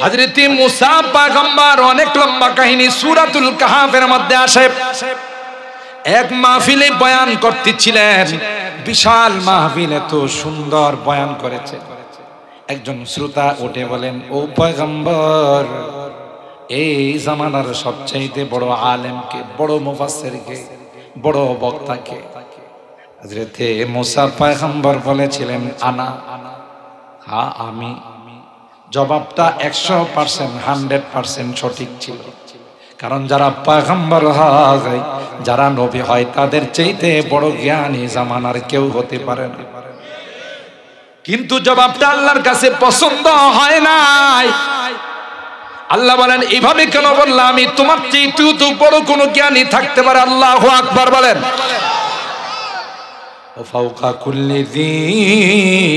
হযরত মুসা পয়গম্বর অনেক লম্বা কাহিনী সূরাতুল কাহফের মধ্যে আসে। এক মাহফিলে বয়ান করতেছিলেন, বিশাল মাহফিল, এত সুন্দর বয়ান করেছে। একজন শ্রোতা উঠে বলেন, ও পয়গম্বর, এই জামানার সবচাইতে বড় আলেমকে, বড় মুফাসসিরকে, বড় বক্তাকে? হযরত মুসা পয়গম্বর বলেছিলেন, আনা, হ্যাঁ আমি। জবাবটা 100% 100% সঠিক ছিল। কারণ যারা পয়গম্বর হয়, যারা নবী হয়, তাদের চাইতে বড় জ্ঞানী জামানার কেউ হতে পারে না। কিন্তু জবাবটা আল্লাহর কাছে পছন্দ হয় নাই। আল্লাহ বলেন, এইভাবে কেন বললাম? আমি তোমার চাইতে তো বড় কোনো জ্ঞানী থাকতে পারে। আল্লাহু আকবার বলেন। ও ফাওকা কুল্লি যী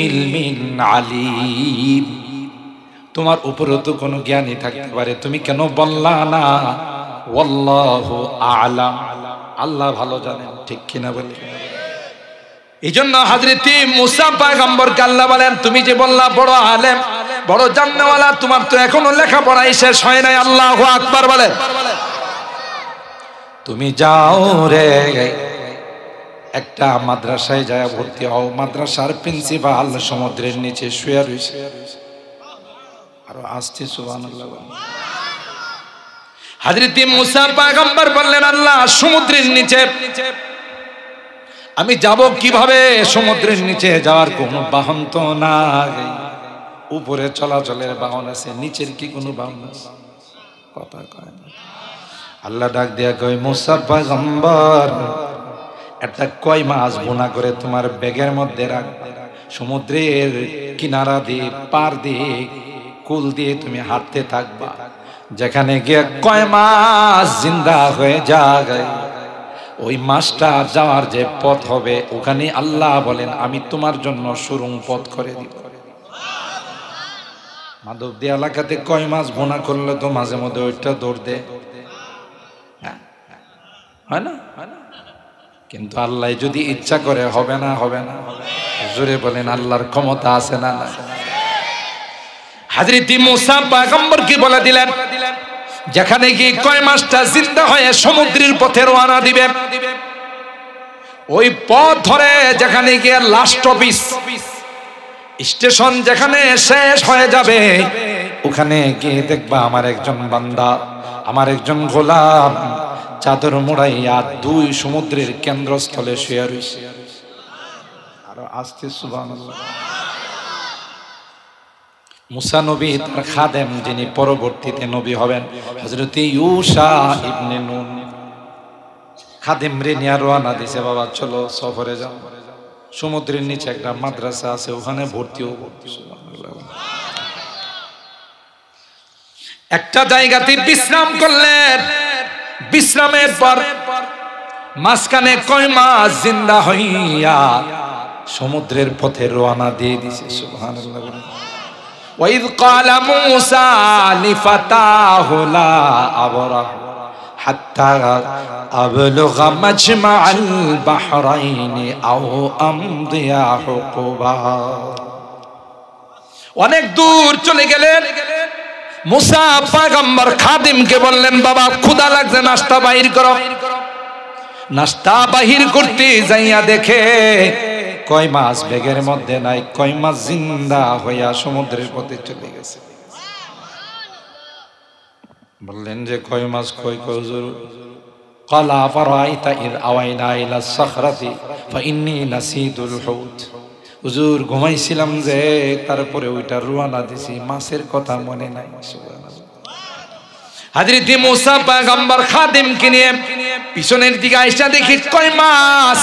ইলমিন আলীম, তোমার উপরে তো কোনো জ্ঞানী থাকতে পারে, তুমি কেন বললা না ওয়াল্লাহু আ'লাম, আল্লাহ ভালো জানেন, ঠিক কিনা বলি? এইজন্য হযরত মুসা পয়গম্বরকে আল্লাহ বলেন, তুমি যে বললা বড় আলেম, বড় জান্নাওয়ালা, তোমার তো এখনো লেখাপড়াই শেষ হয় নাই। আল্লাহু আকবার বলেন। তুমি যাও রে, একটা মাদ্রাসায় যায় ভর্তি হও। মাদ্রাসার প্রিন্সিপাল সমুদ্রের নিচে শুয়ে রয়েছে। আরো আসছে সুবহানাল্লাহ। হযরত মুসা পয়গম্বর বললেন, আল্লাহ সমুদ্রের নিচে আমি যাব কিভাবে? সমুদ্রের নিচে যাওয়ার কোনো বাহন তো নাই। উপরে চলাচলের বাহন আছে, নিচের কি কোনো বাহন আছে? কথা কয় না। আল্লাহ ডাক দিয়া কয়, মুসা পয়গম্বর, একটা কই মাছ ভুনা করে তোমার ব্যাগের মধ্যে রাখ। সমুদ্রের কিনারা দিয়ে, পার দিয়ে, কুল দিয়ে তুমি হাঁটতে থাকবা। যেখানে গিয়ে কয় মাছ জিন্দা হয়ে যায়, ওই মাছটা যাওয়ার যে পথ হবে, ওখানে আল্লাহ বলেন আমি তোমার জন্য সুড়ঙ্গ পথ করে দিব। মাধবদী এলাকাতে কয় মাছ ভুনা করলে তো মাঝে মধ্যে ওইটা দৌড় দে, হয় না? কিন্তু আল্লাহ যদি ইচ্ছা করে হবে না, হবে না। জোরে বলেন, আল্লাহর ক্ষমতা আছে না? না। হযরত মুসা পয়গম্বর কি বলে দিলেন, যেখানে গিয়ে কয় মাছটা জিন্দা হয়ে সমুদ্রের পথে রওনা দিবে, ওই পথ ধরে যেখানে গিয়ে লাস্ট অফিস স্টেশন যেখানে শেষ হয়ে যাবে, ওখানে গিয়ে দেখবা আমার একজন বান্দা, আমার একজন গোলাম চাদর মোড়াইয়া দুই সমুদ্রের কেন্দ্রস্থলে শুয়ে রয়েছে। আরো আসতে সুবহানাল্লাহ। মুসা নবী তার খাদেম, যিনি পরবর্তীতে নবী হবেন, হযরত ইউশা ইবনে নুন, খাদেম রে নিয়ে রওনা দিছে, বাবা চলো সফরে যাও। সমুদ্রের নিচে একটা মাদ্রাসা আছে, ওখানে ভর্তি হব। একটা জায়গাতে বিশ্রাম করলেন। বিশ্রামের পর মাঝখানে কয় মাছ জিন্দা হইয়া সমুদ্রের পথে রওনা দিয়ে দিছে। সুবহানাল্লাহ। ওয়াইদ ক্বালা মূসা লিফাতাহু লা আবরাহ হাত্তা আবলুগা মাজমাআল বাহরাইনি আও আমদিয়া হুকুবা। অনেক দূর চলে গেলেন। মুসা পয়গম্বর খাদিমকে বললেন, বাবা ক্ষুধা লাগছে, নাস্তা বাহির করো। নাস্তা বাহির করতে যাইয়া দেখে কয় মাছ ব্যাগের মধ্যে নাই, কয় মাছ জিন্দা হইয়া সমুদ্রের পথে চলে গেছে। বললেন যে কয় মাছ, কই কই হুজুর? ক্বালা ফারাআইতা ইয আওয়াইনা ইলা সাখরাতি ফাইন্নী নাসিতুল হুত। হুজুর ঘুমাইছিলাম যে, তারপরে ওইটা রওনা দিছি, মাছের কথা মনে নাই। সুবহানাল্লাহ। হযরত মুসা পয়গম্বর খাদিমকে নিয়ে পিছনের দিকে আইসা দেখি কয় মাছ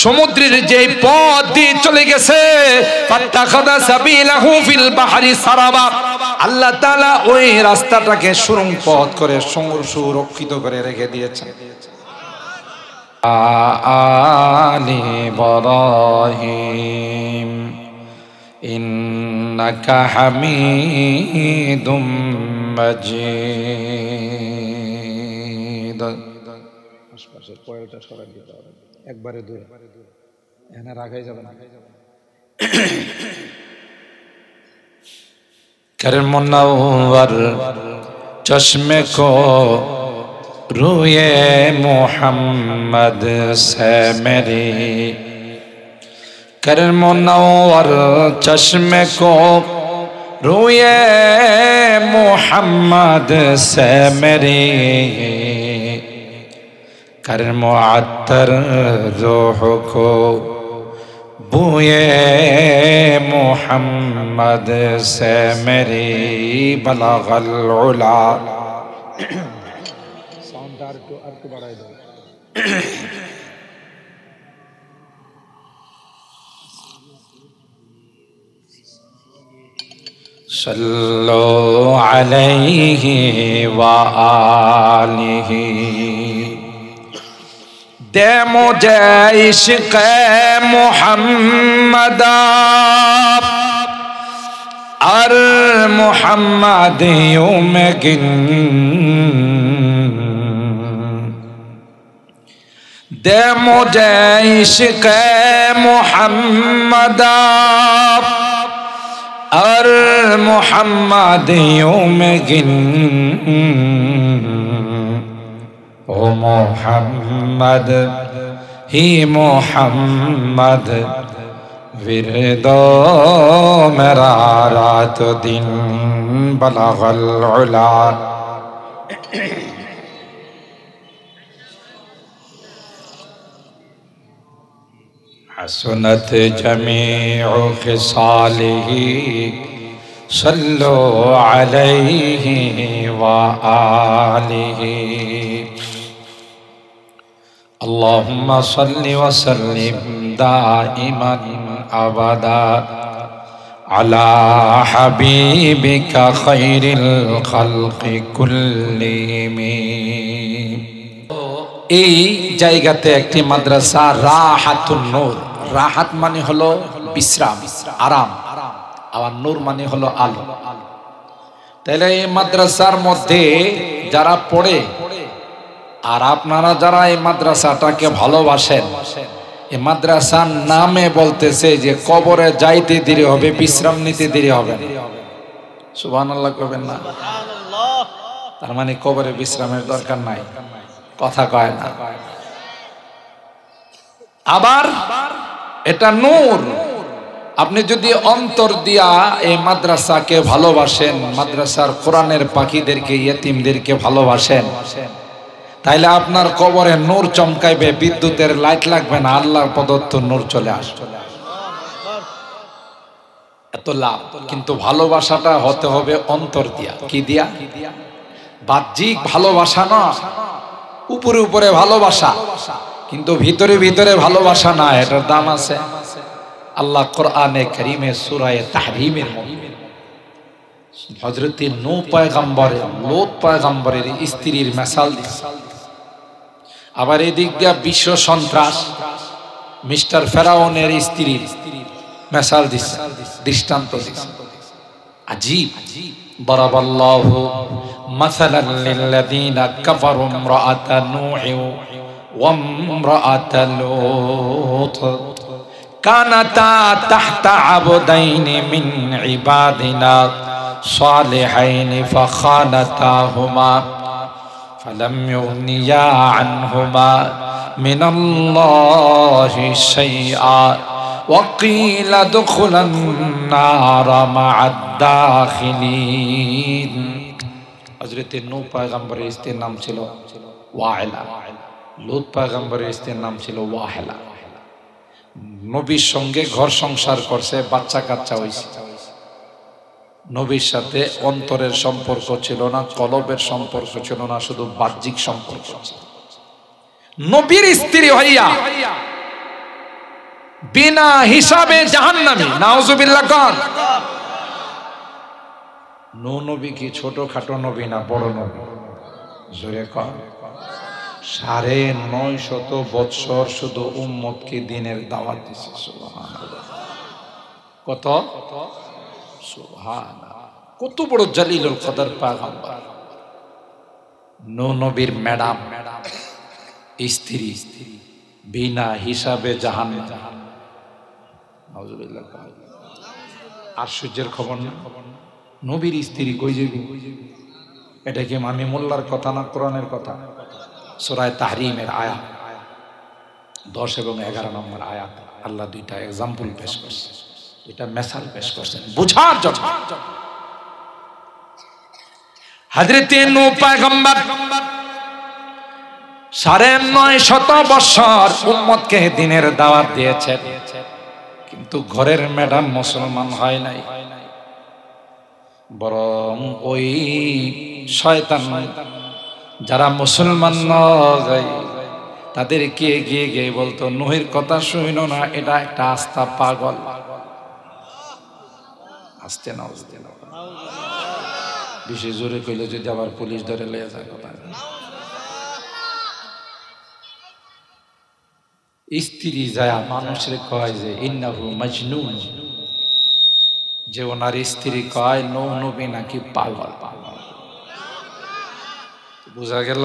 সমুদ্রের যে পথ দিয়ে চলে গেছে। ফাত্তাখাযা সাবিলাহু ফিল বাহরি সারাবা। আল্লাহ তাআলা ওই রাস্তাটাকে সুড়ঙ্গ পথ করে সুরক্ষিত করে রেখে দিয়েছেন। আলি ইব্রাহিম ইন্নাকা হামিদুম মাজিদ। আশপাশের পয়েলটা সরাই দিতে হবে, একবারে দূরে, এখানে রাখাই যাবে না। कर मुनव्वर चश्मे को रूए मोहम्मद से मेरी, कर मुनव्वर चश्मे को रूए मोहम्मद से मेरी, कर मुअत्तर रूह को बूए मोहम्मद से मेरी, बलगल उला। सल्लो अलैहि व आलिहि, दे मुझे इश्क़ मुहम्मद और मुहम्मदियों में गिन, दे मुझे इश्क़ मुहम्मद और मुहम्मदियों में गिन, ओ मोहम्मद ही मोहम्मद विरदो मेरा रात दिन, बलगल उला। हसनत जमीउ खिसालिही सल्लो अलैहि व आलिहि, अल्लाहुम्मा सल्लि व सल्लिम दाइमन अबदा अला हबीबिका खैरिल खल्क़ि कुल्लिहिम। এই জায়গাতে একটি মাদ্রাসা রাহাতুন নূর, রাহাত মানে হলো বিশ্রাম, আরাম, আর নূর মানে হলো আলো। তাহলে এই মাদ্রাসার মধ্যে যারা পড়ে আর আপনারা যারা এই মাদ্রাসাটাকে ভালোবাসেন, এই মাদ্রাসার নামে বলতেছে যে কবরে যাইতে দেরি হবে, বিশ্রাম নিতে দেরি হবে। সুবহানাল্লাহ কবেন না? তার মানে কবরে বিশ্রামের দরকার নাই, কথা কয় না। আবার এটা নূর, আপনি যদি অন্তর দিয়া এই মাদ্রাসাকে ভালোবাসেন, মাদ্রাসার কোরআনের পাখিদেরকে, ইয়েতিমদেরকে ভালোবাসেন, তাইলে আপনার কবরে নূর চমকাইবে, বিদ্যুতের লাইট লাগবে না, আল্লাহর প্রদত্ত নূর চলে আসবে। এত লাভ। কিন্তু ভালোবাসাটা হতে হবে অন্তর দিয়া। কি দিয়া? বাহ্যিক ভালোবাসা না, উপরে উপরে ভালোবাসা, কিন্তু ভিতরে ভিতরে ভালোবাসা না, এটার দাম আছে। আল্লাহ কোরআনে কারীমে সূরা তাহরীমের মধ্যে হযরত নূহ পয়গম্বর লূত পয়গম্বরের স্ত্রীর মিসাল দিয়েছে। আবার এদিক দিয়া বিশ্ব সন্ত্রাস মিস্টার ফেরাউনের স্ত্রীর মিসাল দিয়েছে, দৃষ্টান্ত দিয়েছে। আজীব। দরাবাল্লাহু মাসালান লিল্লাযীনা কাফারু ইমরাআতা নূহ ওয়া ইমরাআতা লূত কানাতা তাহতা আবদাইনি মিন ইবাদিনা সালিহাইনি ফাখানাতাহুমা ফালাম ইউগনিয়া আনহুমা মিনাল্লাহি শাইআ ওয়া ক্বিলা দুখুলান নার মা'আদ দাখিলিন। হযরত নূহ পয়গম্বরের স্ত্রীর নাম ছিল ওয়াইলা, লূত পয়গম্বরের স্ত্রীর নাম ছিল ওয়াহিলা। নবীর সঙ্গে ঘর সংসার করছে, বাচ্চা কাচ্চা হইছে। নবীর সাথে অন্তরের সম্পর্ক ছিল না, কলবের সম্পর্ক ছিল না, শুধু বাহ্যিক সম্পর্ক। নবীর স্ত্রী হইয়া বিনা হিসাবে জাহান্নামী, নাউজুবিল্লাহ। কোন নূহ নবী কি ছোটখাটো নবী না বড় নবী? জোরে কোন। ৯৫০ বৎসর শুধু উম্মতকে দ্বীনের দাওয়াত দিয়েছে। সুবহানাল্লাহ। কত? সুবহানাল্লাহ। কত বড় জালিলুল কদর পয়গম্বর। নূহ নবীর ম্যাডাম স্ত্রী বিনা হিসাবে জাহান্নাম। নাউজুবিল্লাহ। আর সূর্যের খবর না? নবীর স্ত্রী কই যাবে? এটা কি আমি মোল্লার কথা না কোরআনের কথা? সূরা তাহরিমের আয়াত 10 এবং 11 নম্বর আয়াত আল্লাহ দুইটা এক্সাম্পল পেশ করছে, এটা মেসাল পেশ করছেন বুঝার জন্য। হযরতে নূহ পয়গম্বর ৯৫০ বছর উম্মতকে দ্বীনের দাওয়াত দিয়েছেন, কিন্তু ঘরের ম্যাডাম মুসলমান হয় নাই, বরং ওই শয়তান যারা মুসলমান নয় তাদেরকে গিয়ে গিয়ে বলতো নূহের কথা শুনো না, এটা একটা আস্থা পাগল। আস্তে না বেশি জোরে কইলে যদি আবার পুলিশ ধরে লয়ে যায় কথা। স্ত্রী যায় মানুষের কয় যে ইন্নাহু মাজনুন, যে ওনার স্ত্রী কয় নূহ নবী নাকি পাগল। বুঝা গেল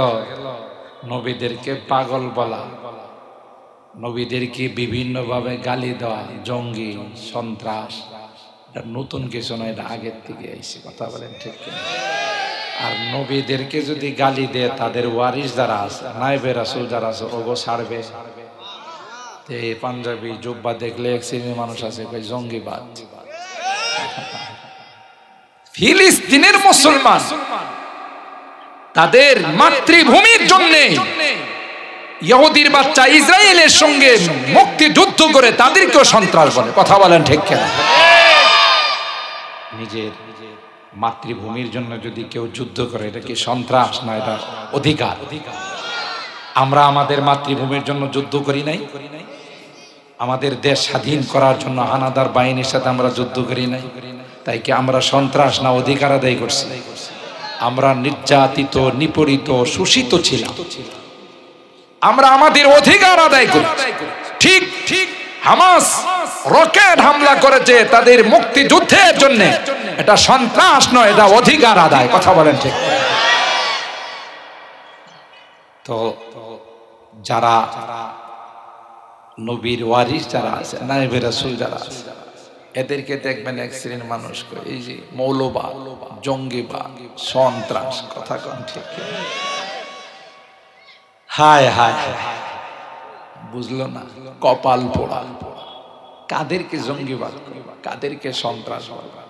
নবীদেরকে পাগল বলা, নবীদেরকে বিভিন্ন ভাবে গালি দেওয়া, জঙ্গি সন্ত্রাস, এটা নতুন কিছু নয়, এটা আগের থেকে আইছে। কথা বলেন ঠিক কিনা? আর নবীদেরকে যদি গালি দেয় তাদের ওয়ারিস যারা আছে, নায়েবে রাসূল যারা আছে, ওগো ছাড়বে? এই পাঞ্জাবি জুব্বা দেখলে এক শ্রেণীর মানুষ আছে কই জঙ্গিবাদ। ফিলিস্তিনের মুসলমান তাদের মাতৃভূমির জন্য ইহুদির বাচ্চা ইসরায়েলের সঙ্গে মুক্তিযুদ্ধ করে তাদেরকেও সন্ত্রাস বলে। কথা বলেন ঠিক কিনা? নিজের মাতৃভূমির জন্য যদি কেউ যুদ্ধ করে এটা কি সন্ত্রাস না এটা অধিকার? আমরা আমাদের মাতৃভূমির জন্য যুদ্ধ করি নাই? আমাদের দেশ স্বাধীন করার জন্য হানাদার বাহিনীর সাথে আমরা যুদ্ধ করি নাই? তাই কি আমরা সন্ত্রাস না অধিকার আদায় করছি? আমরা নির্যাতিত, নিপীড়িত, শোষিত ছিলাম, আমরা আমাদের অধিকার আদায় করি। ঠিক ঠিক হামাস রকেট হামলা করেছে তাদের মুক্তিযুদ্ধের জন্য, এটা সন্ত্রাস নয়, এটা অধিকার আদায়। কথা বলেন ঠিক? তো যারা নবীর ওয়ারিস যারা আছে, নায়েবে রাসূল যারা আছে, এদেরকে দেখবেন এক শ্রেণীর মানুষ এই যে মৌলবাদ, জঙ্গিবাদ, সন্ত্রাস। কথা কন ঠিক? হায় হায় বুঝলো না, কপাল পোড়া। কাদেরকে জঙ্গিবাদ করবা, কাদেরকে সন্ত্রাস করবা?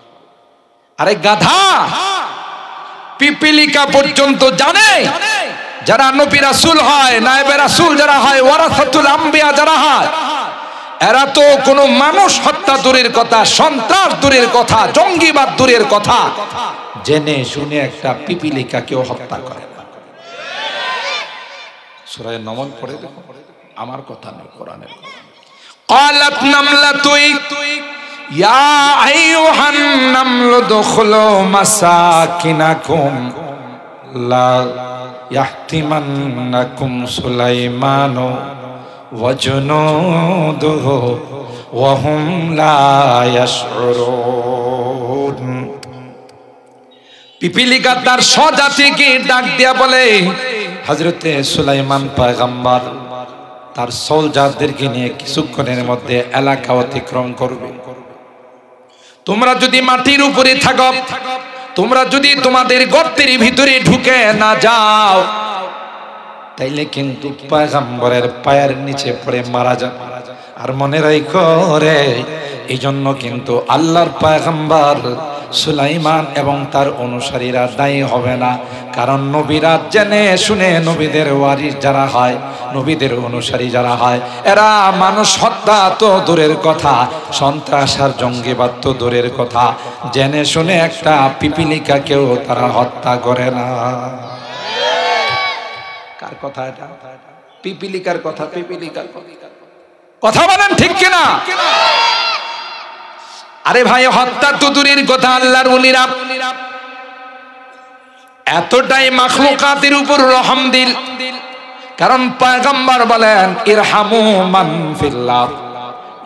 আরে গাধা, পিপিলিকা পর্যন্ত জানে যারা নবী রাসূল হয়, নায়েবে রাসূল যারা হয়, ওয়ারাসাতুল আম্বিয়া যারা হয়, এরা তো কোনো মানুষ হত্যা দূরের কথা, সন্ত্রাস দূরের কথা, জঙ্গিবাদ দূরের কথা, জেনে শুনে একটা পিপিলিকাকেও হত্যা করে না। সূরা নমল পড়ে দেখো, আমার কথা নয়, কোরআনের কথা। ক্বালাত নামলাতুই ইয়া আইয়ুহান নামলু দুখুলু মাসাকিনাকুম লা ইয়াহতিমান্নাকুম সুলাইমানু ওয়া জুনুদুহু ওয়া হুম লা ইয়াশউরুন। পিপিলিকা তার স্বজাতিকে ডাক দিয়া বলে, হযরতে সুলাইমান পয়গম্বর তার সোলজারদেরকে নিয়ে কিছুক্ষণের মধ্যে এলাকা অতিক্রম করবে। তোমরা যদি মাটির উপরে থাকো, তোমরা যদি তোমাদের গর্তের ভিতরে ঢুকে না যাও, তাইলে কিন্তু পয়গম্বরের পায়ের নিচে পড়ে মারা যাবে। আর মনে রাখো রে, এই জন্য কিন্তু আল্লাহর পয়গম্বর সুলাইমান এবং তার অনুসারীরা দায়ী হবে না, কারণ নবীরা জেনে শুনে নবীদের ওয়ারিস যারা হয়, নবীদের অনুসারী যারা হয়, এরা মানুষ হত্যা তো দূরের কথা, সন্ত্রাস আর জঙ্গিবাদ তো দূরের কথা, জেনে শুনে একটা পিপিলিকাকেও তারা হত্যা করে না। কার কথা এটা? পিপিলিকার কথা। পিপিলিকার কথা বলেন ঠিক কিনা? আরে ভাই, হত্যা তো দূরের কথা, আল্লাহর ওলিরা এতটাই মাখলুকাতের উপর রহম দিল, কারণ পয়গম্বর বলেন ইরহামু মান ফিল্লাহ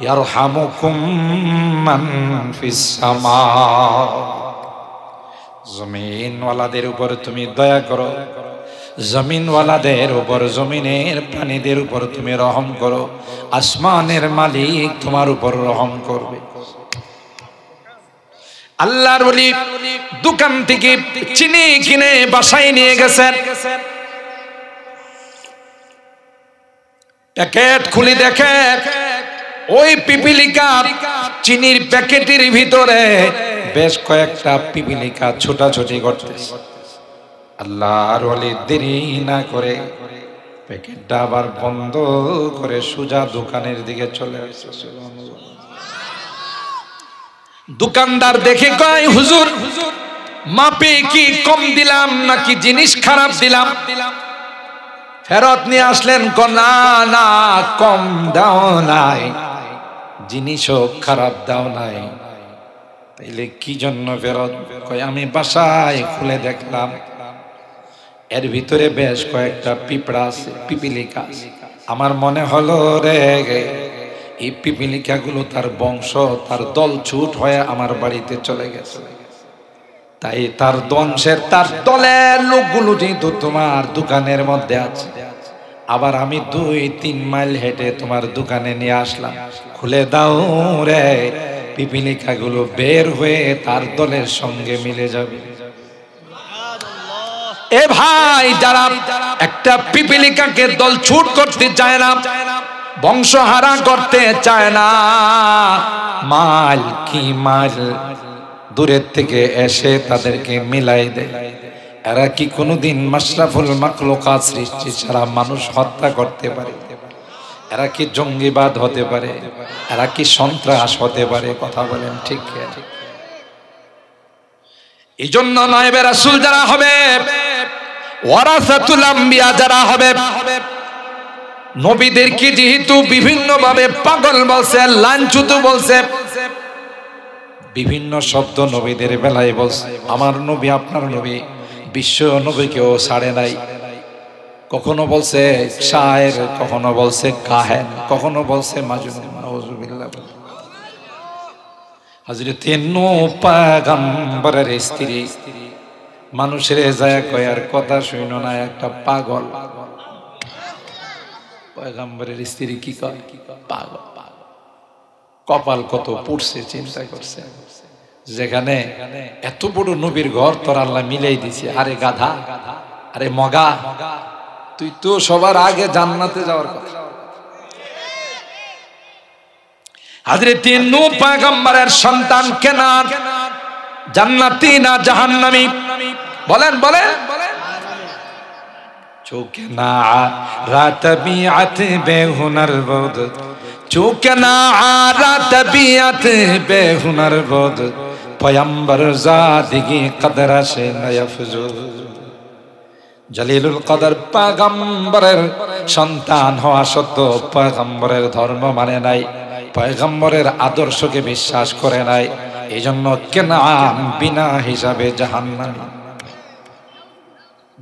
ইয়ারহামুকুম মান ফিস সামা। জমিনওয়ালাদের উপর তুমি দয়া করো, জমিনওয়ালাদের উপর, জমিনের প্রাণীদের উপর তুমি রহম করো, আসমানের মালিক তোমার উপর রহম করবে। আল্লাহর ওলি দোকান থেকে চিনি কিনে বাসায় নিয়ে গেছেন। প্যাকেট খুলে দেখে ওই পিপিলিকা চিনির প্যাকেটের ভিতরে বেশ কয়েকটা পিপিলিকা ছোটাছুটি করতেছে। আল্লাহর ওলি দেরি না করে প্যাকেটটা আবার বন্ধ করে সোজা দোকানের দিকে চলে আসছে। দোকানদার দেখে কয়, হুজুর মাপে কি কম দিলাম নাকি জিনিস খারাপ দিলাম? ফেরত নিয়ে আসলেন। না না, কম দাও নাই, জিনিসও খারাপ দাও নাই। তাইলে কি জন্য ফেরত? কয়, আমি বাসায় খুলে দেখলাম এর ভিতরে বেশ কয়েকটা পিঁপড়া আছে, পিপিলিকা আছে। আমার মনে হলো রে এই পিপিলিকা গুলো তার বংশ, তার দল ছুট হয়ে আমার বাড়িতে চলে গেছে। তাই তার বংশের, তার দলের লোকগুলো যেহেতু তোমার দোকানের মধ্যে আছে, আবার আমি 2-3 মাইল হেঁটে তোমার দোকানে নিয়ে আসলাম। খুলে দাও রে, পিপিলিকা গুলো বের হয়ে তার দলের সঙ্গে মিলে যাবে। এ ভাই, যারা একটা পিপিলিকাকে দল ছুট করতে চায় না, বংশহারা করতে চায় না, মাল কি মাল দূরের থেকে এসে তাদেরকে মিলাই দেয়। এরা কি কোনোদিন মাশরাফুল মাখলুকাত সৃষ্টি ছাড়া মানুষ হত্যা করতে পারে? এরা কি জঙ্গিবাদ হতে পারে? এরা কি সন্ত্রাস হতে পারে? কথা বলেন ঠিক? এই জন্য নায়েবে রাসূল যারা হবে, ওয়ারাসাতুল আম্বিয়া যারা হবে, নবীদেরকে যেহেতু বিভিন্ন ভাবে পাগল বলছে, লাঞ্ছিত বলছে, বিভিন্ন শব্দ নবীদের বেলায় বলছে। আমার নবী, আপনার নবী বিশ্ব নবীকেও ছাড়ে নাই। কখনো বলছে শায়ের, কখনো বলছে কাহেন, কখনো বলছে মাজনুন। নাউযুবিল্লাহ। হযরত নূহ পয়গম্বরের স্ত্রী মানুষের যায় কয়ার কথা শুনো না, একটা পাগল। পয়গম্বরের স্ত্রী কি কয়? পাগল। কপাল কত পুড়ছে চিন্তা করছে। যেখানে এত বড় নবীর ঘর তোর আল্লাহ মিলাই দিছে। আরে গাধা, আরে মগা, তুই তো সবার আগে জান্নাতে যাওয়ার কথা। হযরত নূহ পয়গম্বরের সন্তান কেনান জান্নাতি না জাহান্নামী? বলেন বলেন। চোখে না রাত বিআত বেহুনার বদ, চোখে না রাত বিআত বেহুনার বদ, পয়গম্বর জাদিগি কদর সে নয়ফজুল। জলিলুল কদর পয়গম্বরের সন্তান হওয়া সত্ত্বেও পয়গম্বরের ধর্ম মানে নাই, পয়গম্বরের আদর্শকে বিশ্বাস করে নাই। এই জন্য কেনান বিনা হিসাবে জাহান্নামী।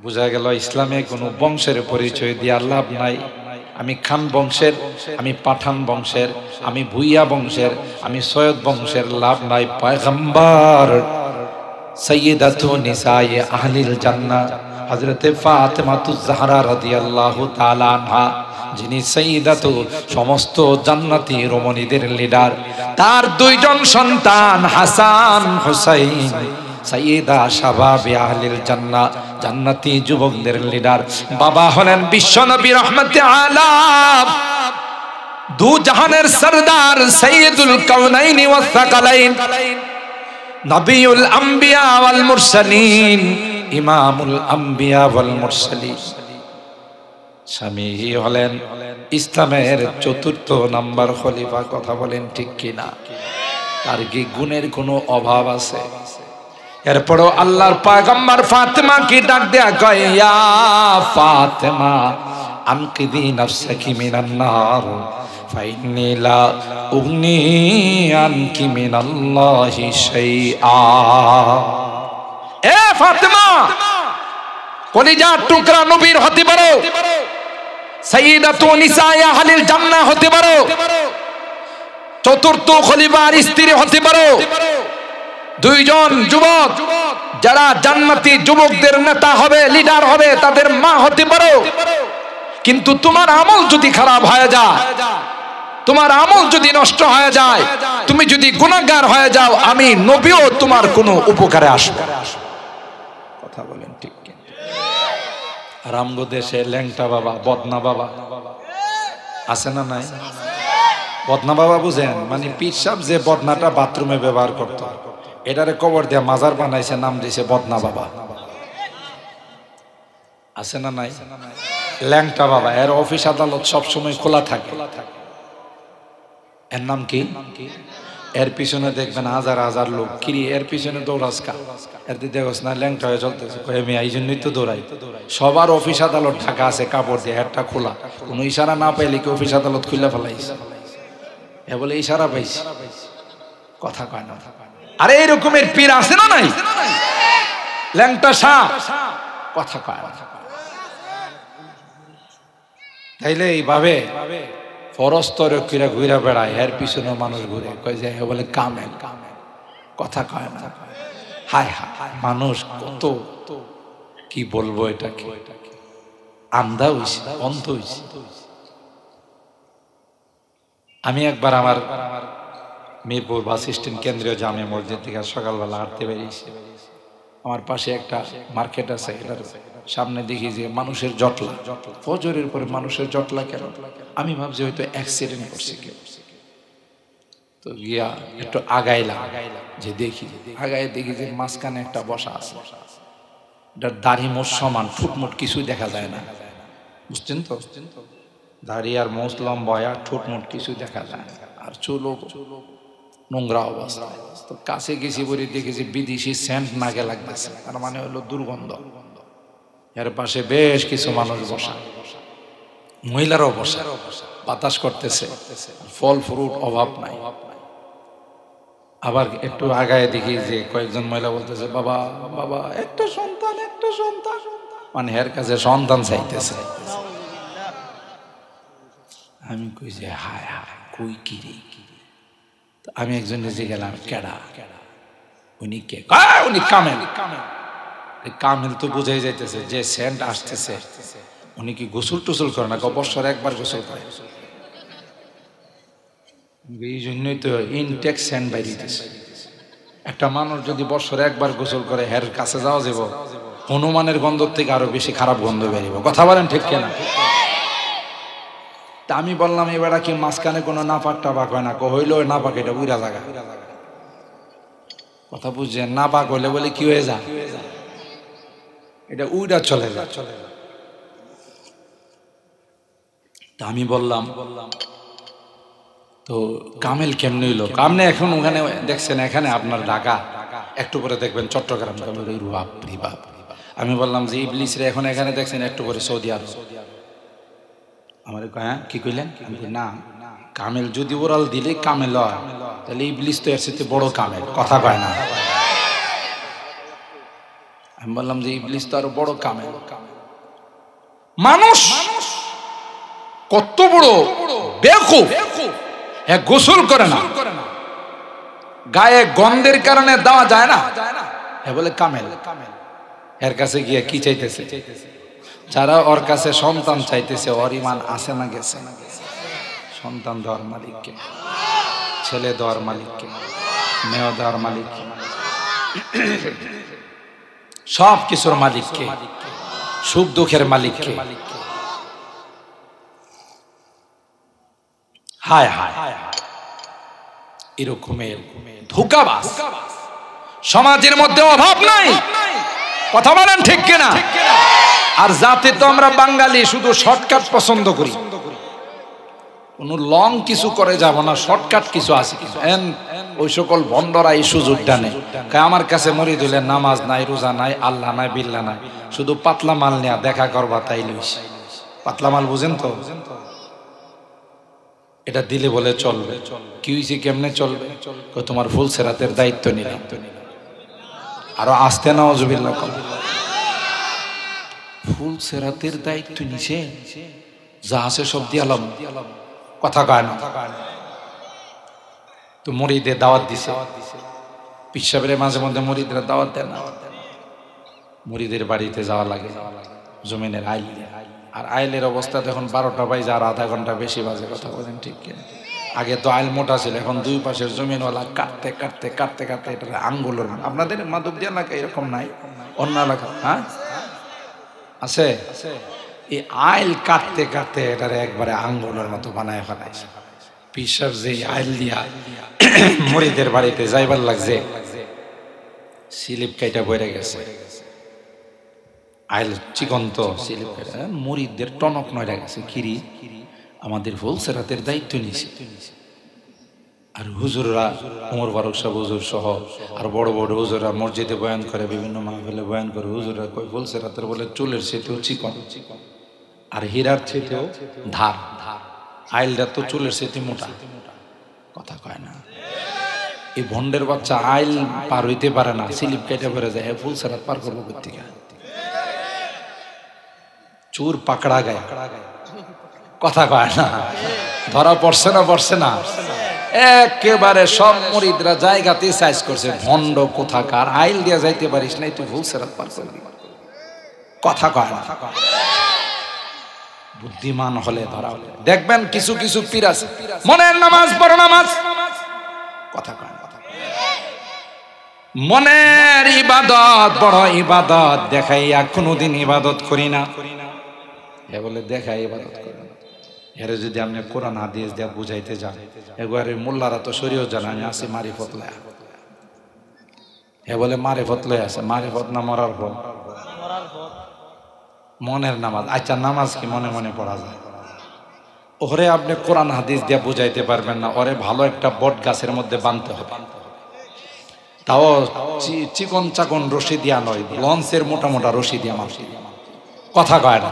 বোঝা গেল ইসলামে কোনো বংশের পরিচয় দিয়ে লাভ নাই। আমি খান বংশের, আমি পাঠান বংশের, আমি ভুইয়া বংশের, আমি সৈয়দ বংশের, লাভ নাই। পয়গম্বর সাইয়্যিদাতু নিসায়ে আহলিল জান্নাহ হযরতে ফাতেমাতুজ জাহরা রাদিয়াল্লাহু তাআলা আনহা, যিনি সাইয়্যিদাতু সমস্ত জান্নাতি রমণীদের লিডার, তার 2 জন সন্তান হাসান হুসাইন সাইয়্যিদা শাবাবে আহলিল জান্নাহ, জান্নাতি যুবকদের লিডার। বাবা হলেন বিশ্বনবী রহমতে আলাম, 2 জাহানের সরদার, সাইয়্যিদুল কাউনাইন ওয়াস সাকালাইন, নবিউল আম্বিয়া ওয়াল মুরসালিন, ইমামুল আম্বিয়া ওয়াল মুরসালিন। স্বামী হলেন ইসলামের 4র্থ নাম্বার খলিফা। কথা বলেন ঠিক কিনা? তার কি গুণের কোনো অভাব আছে? এরপরও আল্লাহর পয়গম্বর ফাতেমা কি ডাক দেয়া কয়, ইয়া ফাতেমা আনকিদি নাফসাকি মিনান নার ফাইন্নী লা উগনি আনকি মিনাল্লাহি শাইআ। এ ফাতেমা, কলিজার টুকরা নবীর হতে পারো, সাইয়্যিদাতু নিসায়ে আহলিল জান্নাহ হতে পারো, 4র্থ খলিফার স্ত্রী হতে পারো, 2 জন যুবক যারা জান্নাতি যুবকদের নেতা হবে, লিডার হবে, তাদের মা হতে পারো। কিন্তু তোমার আমল যদি খারাপ হয়ে যায়, তোমার আমল যদি নষ্ট হয়ে যায়, তুমি যদি গুনাহগার হয়ে যাও, আমি নবীও তোমার কোনো উপকারে আসবে। কথা বলেন ঠিক কি? রামগো দেশে ল্যাংটা বাবা, বদনা বাবা আছে না নাই? বদনা বাবা বুঝেন, মানে পীর সাহেব যে বদনাটা বাথরুমে ব্যবহার করত, এটারে কবর দিয়া মাজার বানাইছে, নাম দিয়েছে বদনা বাবা। আছে না নাই? ল্যাংটা বাবা, এর অফিস আদালত সবসময় খোলা থাকে। এর নাম কি? এর পিছনে দেখবেন হাজার হাজার লোক, কিরি এর পিছনে দৌড়াস কা? এর দিকে দেখোস না ল্যাংটা হয়ে চলতেছে, আমি এই জন্যই তো দৌড়াই। সবার অফিস আদালত ঢাকা আছে কাপড় দিয়ে, এরটা খোলা, কোনো ইশারা না পাইলে কি অফিস আদালত খুলে ফেলাইছে? এ বলে ইশারা পাইছি, কথা কয় না। আরে এরকমের পীর আছে না নাই? ল্যাংটা সাপ, কথা কয় না। তাইলে এইভাবে ফরস্তরক্ষীরা ঘুরে বেড়ায়, এর পিছনে মানুষ ঘুরে, কয় যে বলে কামেল, কথা কয় না। হায় হায়, মানুষ কত কি বলবো, এটাকে আন্ধা হইছে, অন্ধ হইছে। আমি একবার আমার মিরপুর বাস স্ট্যান্ড কেন্দ্রীয় জামে মসজিদ থেকে সকালবেলা হাঁটতে বেরিয়েছি। আমার পাশে একটা মার্কেট আছে, এটার সামনে দেখি যে মানুষের জটলা, ফজরের পরে মানুষের জটলা কেন? আমি ভাবছি হয়তো অ্যাক্সিডেন্ট করছে কেউ। তো গিয়া একটু আগাইলাম, যে দেখি, আগায় দেখি যে মাঝখানে একটা বসা আছে, এটার দাড়ি মোট সমান, ঠুটমুট কিছুই দেখা যায় না, বুঝছেন তো? দাড়ি আর মোষ লম্বা, আর ঠুটমুট কিছুই দেখা যায় না, আর চুলও নোংরা অবস্থা। তো কাছে গেছি বলে দেখেছি বিদেশি সেন্ট নাকে লাগতেছে, তার মানে হলো দুর্গন্ধ। এর পাশে বেশ কিছু মানুষ বসা, মহিলারাও বসা, বাতাস করতেছে, ফল ফ্রুট অভাব নাই। আবার একটু আগায় দেখি যে কয়েকজন মহিলা বলতেছে, বাবা বাবা একটা সন্তান, একটা সন্তান, মানে এর কাছে সন্তান চাইতেছে। আমি কই যে হায় হায়, কই কি রে? আমি একজন নিজে গেলাম, কেডা? উনি কে? উনি কামেল। কামেল তো বুঝাই যাইতেছে যে সেন্ট আসতেছে, উনি কি গোসল টোসল করে না? বছরে একবার গোসল করে, এই জন্যই তো ইনটেক সেন্ট বাইরিতেছে। একটা মানুষ যদি বছরে একবার গোসল করে, হের কাছে যাওয়া যাব, হনুমানের গন্ধ থেকে আরো বেশি খারাপ গন্ধ বেরিয়ে। কথা বলেন ঠিক কেনা? তা আমি বললাম, এবার কি মাঝখানে কোনো নাপাক টাপাক হয় না? হইল নাপাক, এটা উইরা জায়গা। কথা বুঝছেন? নাপাক হইলে বলে কি হয়ে যা, এটা উইরা চলে যা। তা আমি বললাম, তো কামেল কেমনে হইলো? কামনে এখন ওখানে দেখছেন, এখানে আপনার ঢাকা, একটু পরে দেখবেন চট্টগ্রাম। আমি বললাম যে ইবলিস রে এখন এখানে দেখছেন, একটু পরে সৌদি আরব। আমার হ্যাঁ কি কইলেন? না, কামেল যদি ওরাল দিলে কামেল হয়, তাহলে ইবলিস তো এর সাথে বড় কামেল। কথা কয় না? আমি বললাম যে ইবলিস তো আরো বড় কামেল। মানুষ কত বড় বেকুব, হ্যাঁ গোসল করে না, গায়ে গন্ধের কারণে দেওয়া যায় না, হ্যাঁ বলে কামেল। এর কাছে গিয়ে কি চাইতেছে? যারা ওর কাছে সন্তান চাইতেছে, ওর ইমান আছে না গেছে? সন্তান দেওয়ার মালিককে, ছেলে দেওয়ার মালিককে, মেয়ে দেওয়ার মালিককে, সব কিছুর মালিককে, সুখ দুঃখের মালিককে। হায় হায়, এরকমের ধোঁকাবাজ সমাজের মধ্যে অভাব নাই। কথা বলেন ঠিক কিনা? আর যাতে তো আমরা বাঙালি শুধু শর্টকাট পছন্দ করি, কোন লং কিছু করে যাব না, শর্টকাট কিছু আছে। ওই সকল ভণ্ডরা এই সুযোগটা নেই, আমার কাছে মরি দিলে নামাজ নাই, রোজা নাই, আল্লাহ নাই, বিল্লাহ নাই, শুধু পাতলা মাল নিয়ে দেখা করবা তাই লইস। পাতলা মাল বুঝেন তো? এটা দিলে বলে চলবে। কি হয়েছে, কেমনে চলবে? তোমার ফুল সেরাতের দায়িত্ব নিলাম। আরো আসতে না অজুবিল্লাহ, ফুল সেরাতের দায়িত্ব নিছে, যা আছে সব দিয়ালাম। কথা কয় না? তো মুরিদদের দাওয়াত দিছে, পিসাবের মাঝে মধ্যে মুরিদরা দাওয়াত দেয় না, মুরিদের বাড়িতে যাওয়া লাগে জমিনের আইল। আর আইলের অবস্থা তখন 12টা বাজে, আর আধা ঘন্টা বেশি বাজে। কথা বলেন ঠিক কিনা? আগে তো আইল মোটা ছিল, এখন দুই পাশের জমিনওয়ালা কাটতে কাটতে কাটতে কাটতে এটা আঙ্গুলের। আপনাদের মাধবদী এলাকা এরকম নাই? অন্য এলাকা হ্যাঁ আছে। এই আইল কাটতে কাটতে এটার একবারে আঙ্গুলের মতো বানায় ফেলাইছে। পিসাব যে আইল দিয়া মুরিদের বাড়িতে যাইবার লাগছে, স্লিপ কাইটা বইরে গেছে। আইল চিকন্ত স্লিপ কাইটা মুরিদদের টনক নড়ে গেছে। কিরি আমাদের ফুলসেরাতের দায়িত্ব নিছে, আর হুজুররা ওমর ফারুক সাহেব হুজুর সহ আর বড় বড় হুজুররা মসজিদে বয়ান করে, বিভিন্ন মাহফিলে বয়ান করে। হুজুররা কই ফুলসেরাতের বলে চুলের চেয়েও চিকন আর হীরার চেয়েও ধার, আইলটা তো চুলের চেয়ে মোটা। কথা কয় না। এই ভন্ডের বাচ্চা আইল পার হইতে পারে না, স্লিপ কেটে পড়ে যায়। ফুলসেরাত পার করবো কোথেকে? চুর পাকড়া গায়ে। কথা কয় না। ধরা পড়ছে না? পড়ছে না? একেবারে সব মুরিদরা জায়গাতে সাইজ করছে। ভন্ড কোথাকার, আইল দিয়া যাইতে পারিস নাই তুই ফুলসেরাত পার করবি? কথা কয় না। বুদ্ধিমান হলে ধরা হলে দেখবেন কিছু কিছু পীর আছে মনের নামাজ বড় নামাজ। কথা কয় না। মনের ইবাদত বড় ইবাদত, দেখাইয়া কোনোদিন ইবাদত করি না। এ বলে দেখাই ইবাদত করি না। এর যদি আপনি কোরআন হাদিস দিয়া বুঝাইতে যান, একবারে মোল্লারা তো শরীয়ত জানে, আমি আছি মারিফত লয়া। এ বলে মারিফত লয়া আছে। মারিফত না মরার পর মনের নামাজ। আচ্ছা নামাজ কি মনে মনে পড়া যায়? ওরে আপনি কোরআন হাদিস দিয়া বুঝাইতে পারবেন না। ওরে ভালো একটা বট গাছের মধ্যে বাঁধতে হবে, তাও চিকন চাকন রশি দিয়া নয়, লঞ্চের মোটা মোটা রশি দিয়া মারছি। কথা কয় না।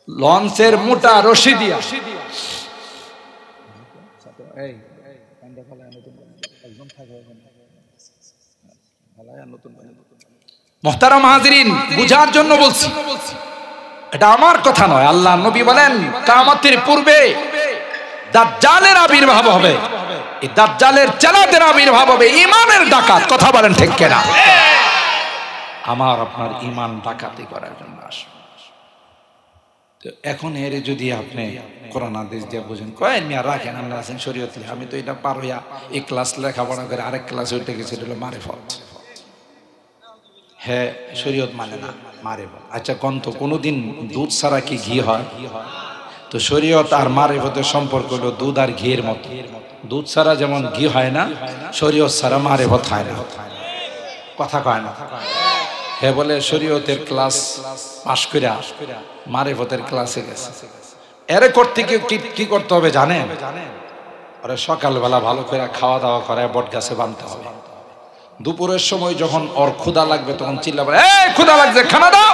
লঞ্চের মোটা রশি দিয়া। মুহতারাম হাজিরিন, বুঝার জন্য বলছি, এটা আমার কথা নয়। আল্লাহ নবী বলেন কিয়ামতের পূর্বে দাজ্জালের আবির্ভাব হবে। এই দাজ্জালের চেলাদের আবির্ভাব হবে ঈমানের ডাকাত। কথা বলেন ঠিক কিনা? আমার আপনার ঈমান ডাকাতি করার জন্য আসে। তো এখন এর যদি আপনি কোরআন হাদিস দিয়ে বুঝেন, কয়েন মিয়া রাখেন, আমরা আছেন শরীয়ত। আমি তো এটা পার হইয়া এই ক্লাস লেখাপড়া করে আরেক ক্লাসে উঠে গেছিল মারিফত। হ্যাঁ শরীয়ত মানে না, মারিফত। আচ্ছা কন্ত কোনোদিন দুধ ছাড়া কি ঘি হয়? তো শরীয়ত আর মারিফতের সম্পর্ক হলো দুধ আর ঘিয়ের মতো। দুধ ছাড়া যেমন ঘি হয় না, শরীয়ত ছাড়া মারিফত হয় না। কথা কয় না। হে বলে শরীয়তের ক্লাস পাশ করে মারিফতের ক্লাসে গেছে। এর করতে কি করতে হবে জানেন? আরে সকালবেলা ভালো করে খাওয়া দাওয়া করে বট গাছে বাঁধতে হবে। দুপুরের সময় যখন ওর ক্ষুধা লাগবে তখন চিল্লাবে, এই ক্ষুধা লাগছে খানা দাও।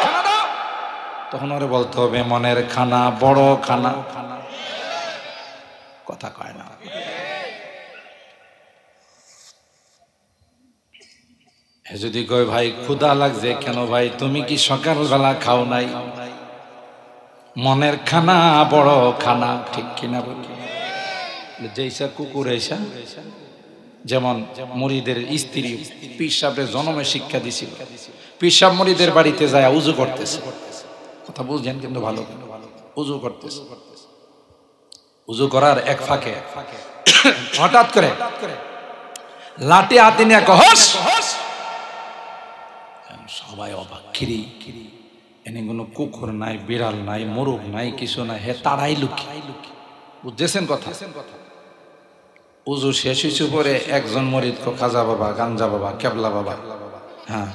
তখন ওরে বলতে হবে মনের খানা বড় খানা। কথা কয় না। যদি কয় ভাই ক্ষুধা লাগছে কেন ভাই, তুমি কি সকালবেলা খাও নাই? মনের খানা বড় খানা, ঠিক কিনা বলি? যেইসা কুকুর এসা, যেমন মুরিদের স্ত্রী পীর সাহেবের জন্মে শিক্ষা দিছিল, পীর সাহেব মুরিদের বাড়িতে যায় উজু করতেছে। কথা বুঝছেন কিন্তু ভালো, উজু করতেছে। উজু করার এক ফাঁকে হঠাৎ করে লাঠি হাতে নিয়ে কহস। সবাই অবাক, খিরি এনে কোনো কুকুর নাই, বিড়াল নাই, মোরগ নাই, কিছু নাই। হে তারাই লুকি। বুঝছেন কথা? উজু শেষ হইছে পরে একজন মরিদ কো খাজা বাবা, গাঞ্জা বাবা, কেবলা বাবা, হ্যাঁ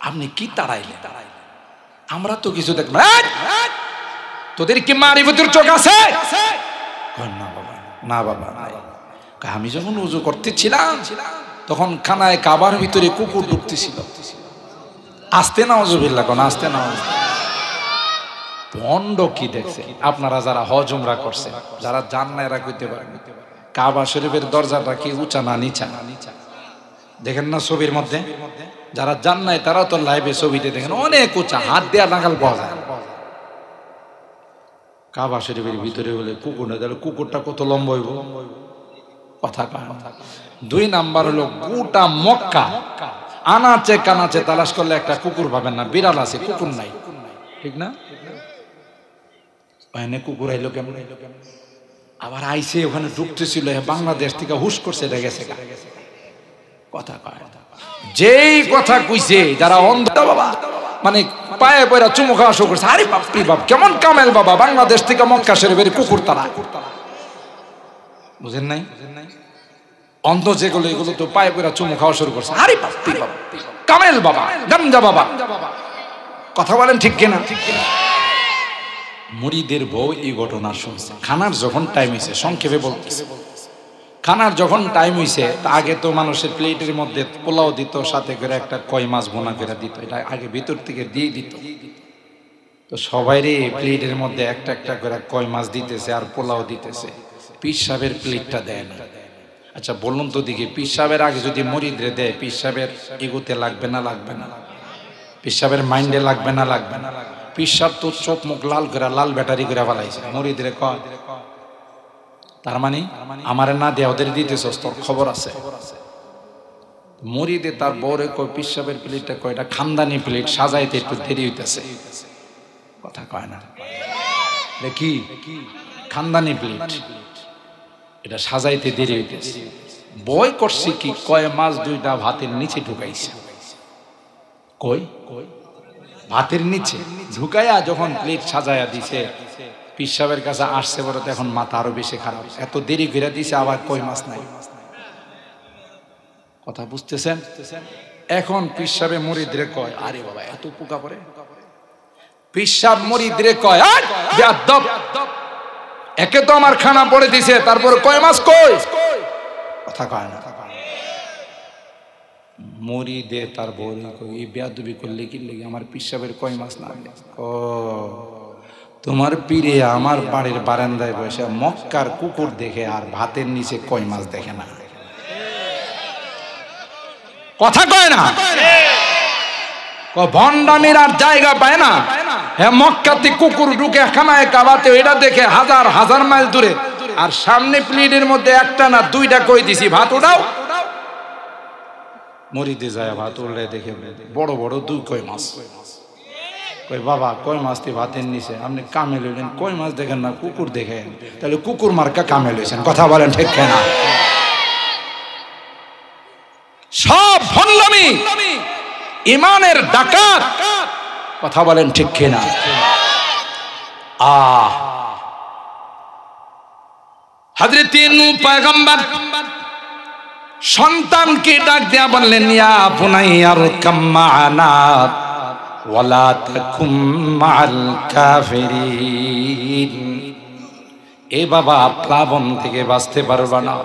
আপনি কি তাড়াইলে? আমরা তো কিছু দেখব না। তোদের কি মারিফতের চোখ আছে? না বাবা, না বাবা নাই। আমি যখন উজু করতেছিলাম তখন খানায় কাবার ভিতরে কুকুর ঢুকতেছিল। আসতে না ওজুবিল্লাহ কোন আসতে না। পন্ড কি দেখছে? আপনারা যারা হজ উমরা করছে, যারা জান না, এরা কইতে পারেন কাবা শরীফের দরজাটা কি উঁচা না নিচা? দেখেন না ছবির মধ্যে? যারা জান নাই তারা তো লাইভে ছবিতে দেখেন অনেক উঁচা, হাত দেয়া নাগাল পাওয়া যায়। কাবা শরীফের ভিতরে হলে কুকুর না, তাহলে কুকুরটা কত লম্বা হইব? কথা কয়। 2 নাম্বার হলো গোটা মক্কা আনাচে কানাচে তালাশ করলে একটা কুকুর পাবেন না। বিড়াল আছে, কুকুর নাই, ঠিক না? ওখানে কুকুর আইলো কেমন, আবার আইসে ওখানে ঢুকতেছিল, বাংলাদেশ থেকে হুশ করছে, এটা গেছে কথা কয়। যেই কথা কইছে যারা অন্ধ বাবা, মানে পায়ে পয়রা চুমু খাওয়া শুরু করছে। আরে বাপরে বাপ, কেমন কামেল বাবা, বাংলাদেশ থেকে মক্কা শরীফের কুকুর তারা, বুঝেন নাই? অন্ধ যেগুলো, এগুলো তো পায়ে পয়রা চুমু খাওয়া শুরু করছে। আরে বাপরে বাপ, কামেল বাবা, গাঞ্জা বাবা, কথা বলেন ঠিক কিনা? মুরিদের বউ এই ঘটনা শুনছে। খানার যখন টাইম হয়েছে, সংক্ষেপে বলতেছে, খানার যখন টাইম হয়েছে, তা আগে তো মানুষের প্লেটের মধ্যে পোলাও দিত, সাথে করে একটা কই মাছ বোনা করে দিত, এটা আগে ভিতর থেকে দিয়ে দিত। তো সবাইরে প্লেটের মধ্যে একটা একটা করে কই মাছ দিতেছে আর পোলাও দিতেছে, পীর সাহেবের প্লেটটা দেয় না। আচ্ছা বলুন তো দিকে, পীর সাহেবের আগে যদি মুরিদরে দেয়, পীর সাহেবের এগুতে লাগবে না লাগবে না? পীর সাহেবের মাইন্ডে লাগবে না লাগবে না? পীর সাহেব তো চোখ মুখ লাল করে, লাল ব্যাটারি করে ফেলাইছে, মুরিদরে কয় তার মানে আমারে না দেয়া ওদের দিতেছস, তোর খবর আছে। মুরিদে তার বউরে কয় পীর সাহেবের প্লেটটা কয় এটা খানদানি প্লেট, সাজাইতে একটু দেরি হইতেছে, কথা কয় না? কি খানদানি প্লেট, এটা সাজাইতে দেরি হইতেছে। বই করছে কি, কয় মাছ দুইটা ভাতের নিচে ঢুকাইছে। কই ভাতের নিচে ঢুকাইয়া যখন প্লেট সাজাইয়া দিছে, পীর সাহেবের কাছে আসছে বড়, তো এখন মাথা আরো বেশি খারাপ, এত দেরি করে দিছে, আবার কই মাছ নাই। কথা বুঝতেছেন? এখন পীর সাহেব মুরিদরে কয়, আরে বাবা এত পোকা পড়ে। পীর সাহেব মুরিদরে কয়, বেয়াদব, একে তো আমার খানা পড়ে দিছে, তারপর কয় মাছ কই, কথা কয় না। মুরিদে তার বউরে কই, এই বেয়াদবি করলে কি লাগে, আমার পীর সাহেবের কয় মাছ না? ও তোমার পীরে আমার বাড়ির বারান্দায় বসে মক্কার কুকুর দেখে আর ভাতের নিচে কই মাছ দেখে না, কথা কয় না? ভণ্ডামির আর জায়গা পায় না। হ্যাঁ, মক্কাতে কুকুর ঢুকে খানায় কাবাতে, এটা দেখে হাজার হাজার মাইল দূরে, আর সামনে প্লেটের মধ্যে একটা না দুইটা কই দিছি, ভাত উঠাও। মরিতে যায় ভাত উঠলে দেখে বড় বড় দুই কই মাছ। কই বাবা কই মাছ তুই ভাতের নিচে, আপনি কামে লইলেন, কই মাছ দেখেন না কুকুর দেখেন, তাহলে কুকুর মার্কা কামে লইছেন, কথা বলেন ঠিক না? সব ভণ্ডামি, ইমানের ডাকাত, কথা বলেন ঠিক কিনা? হযরত নূহ পয়গম্বর সন্তানকে ডাক দেয়া বললেন, ইয়া বুনাইয়ার কাম মা'ানা ওয়ালা তাকুম মা'আল কাফিরিন। এ বাবা, প্লাবন থেকে বাঁচতে পারবা না,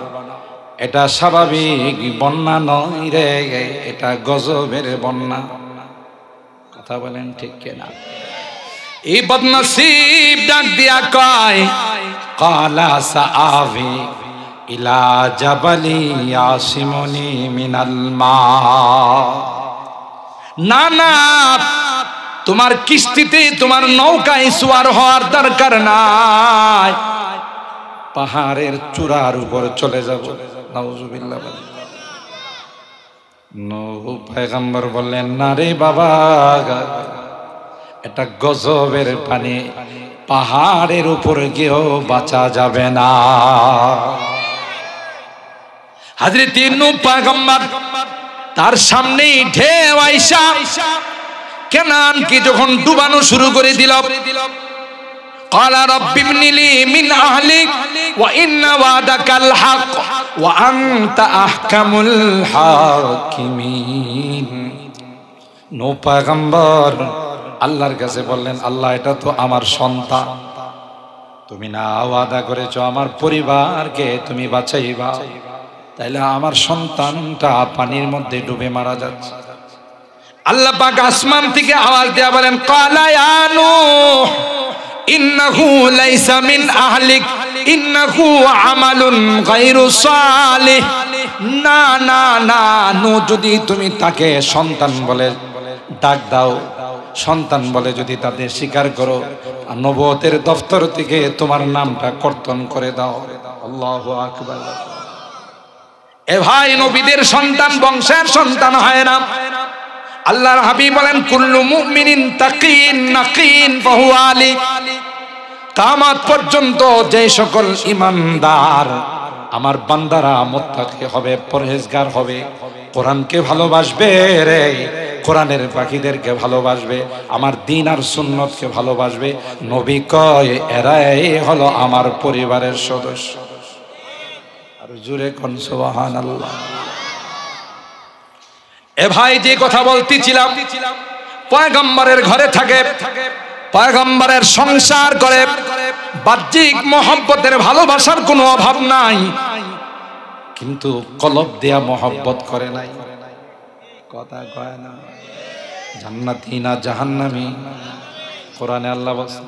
এটা স্বাভাবিক বন্যা নয় রে, এটা গজবের বন্যা, কথা বলেন ঠিক কিনা? এই বদনসিব ডাক দিয়া কয়, ক্বালা সাআবি ইলা জাবালি ইয়াসিমুনি মিনাল মা। না না, তোমার কিস্তিতে তোমার নৌকায় সওয়ার হওয়ার দরকার নাই, পাহাড়ের চূড়ার উপর চলে যাব। নাউজুবিল্লাহ। নূহ পয়গম্বর বললেন, না রে বাবা, এটা গজবের পানি, পাহাড়ের উপর গিয়েও বাঁচা যাবে না। হযরত নূহ পয়গম্বর তার সামনেই ঢেউ আইসা কেনানকে যখন ডুবানো শুরু করে দিল, قال رب ابن لي من أهلك وإن وعدك الحق وأنت أحكم الحاكمين। নূহ পয়গম্বর আল্লাহর কাছে বললেন, আল্লাহ এটা তো আমার সন্তান, তুমি না ওয়াদা করেছো আমার পরিবারকে তুমি বাঁচাইবা, তাইলে আমার সন্তানটা পানির মধ্যে ডুবে মারা যাচ্ছে। আল্লাহ পাক আসমান থেকে আওয়াজ দেয়া বলেন, ক্বালা ইয়া নূহ ইন্নাহু লাইসা মিন আহলিক ইন্নাহু আমালুন গায়রু সালিহ। না না না, নূহ, যদি তুমি তাকে সন্তান বলে ডাক দাও, সন্তান বলে যদি তাদের স্বীকার করো, নবুয়তের দফতর থেকে তোমার নামটা কর্তন করে দাও। আল্লাহু আকবার। এ ভাই, নবীদের সন্তান বংশের সন্তান হয় না। আল্লাহর হাবিব বলেন, কুল্লু মুমিনিন তাকিন নাকিন ফাহুয়া আলী। কিয়ামত পর্যন্ত যে সকল ঈমানদার আমার বান্দারা মুত্তাকি হবে, পরহেজগার হবে, কোরআনকে ভালোবাসবে রে, কোরআনের পাখিদেরকে ভালোবাসবে, আমার দ্বীন আর সুন্নতকে ভালোবাসবে, নবী কয় এরাই হলো আমার পরিবারের সদস্য। আর জোরে কোন সুবহানাল্লাহ। এ ভাই যে কথা বলতেছিলাম, পয়গম্বরের ঘরে থাকে, পয়গম্বরের সংসার করে, বাহ্যিক মহব্বতের ভালোবাসার কোনো অভাব নাই, কিন্তু কলব দেয়া মহব্বত করে নাই। কথা কয় না, জান্নাতি না জাহান্নামী, কোরআনে আল্লাহ বলেন।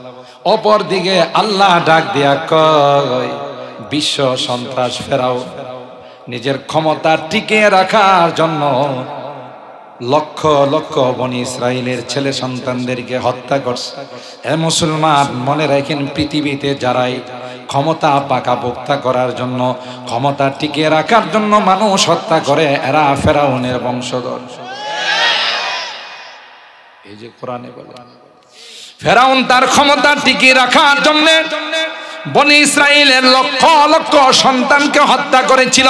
অপর দিকে আল্লাহ ডাক দিয়া কয় বিশ্ব সন্ত্রাস ফেরাও নিজের ক্ষমতা টিকিয়ে রাখার জন্য লক্ষ লক্ষ বনি ইসরাইলের ছেলে সন্তানদেরকে হত্যা করছে। হে মুসলমান, মনে রাখেন, পৃথিবীতে যারাই ক্ষমতা পাকাপোক্তা করার জন্য, ক্ষমতা টিকিয়ে রাখার জন্য মানুষ হত্যা করে, এরা ফেরাউনের বংশধর। এই যে কোরআনে বলে, ফেরাউন তার ক্ষমতা টিকিয়ে রাখার জন্য বনি ইসরাইলের লক্ষ লক্ষ সন্তানকে হত্যা করেছিল।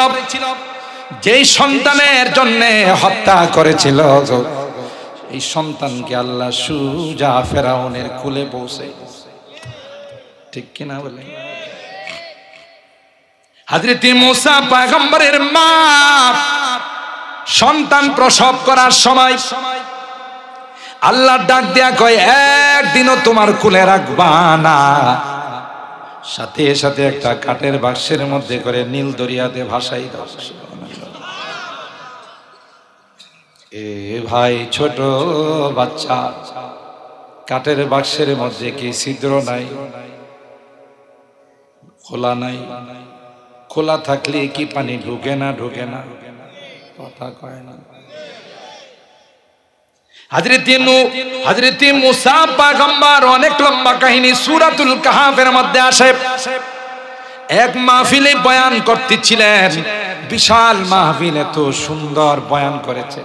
যেই সন্তানের জন্য হত্যা করেছিল, এই সন্তানকে আল্লাহ সুজা ফেরাউনের কুলে পৌঁছে, ঠিক কিনা বলে? হযরত মুসা পয়গম্বরের মা সন্তান প্রসব করার সময় আল্লাহ ডাক দেয়া কয় একদিনও তোমার কুলে রাখবা না। সাথে সাথে একটা কাঠের বাক্সের মধ্যে করে নীল দরিয়াতে ভাসাই দাও। এ ভাই, ছোট বাচ্চা, কাঠের বাক্সের মধ্যে কি ছিদ্র নাই? খোলা নাই। খোলা থাকলে কি পানি ঢুকে না? ঢুকে না। কথা কয় না। হযরত মুসা পয়গম্বর, অনেক লম্বা কাহিনী, সূরাতুল কাহাফের মধ্যে আসে। এক মাহফিলে বয়ান করতেছিলেন, বিশাল মাহফিল, এত সুন্দর বয়ান করেছে।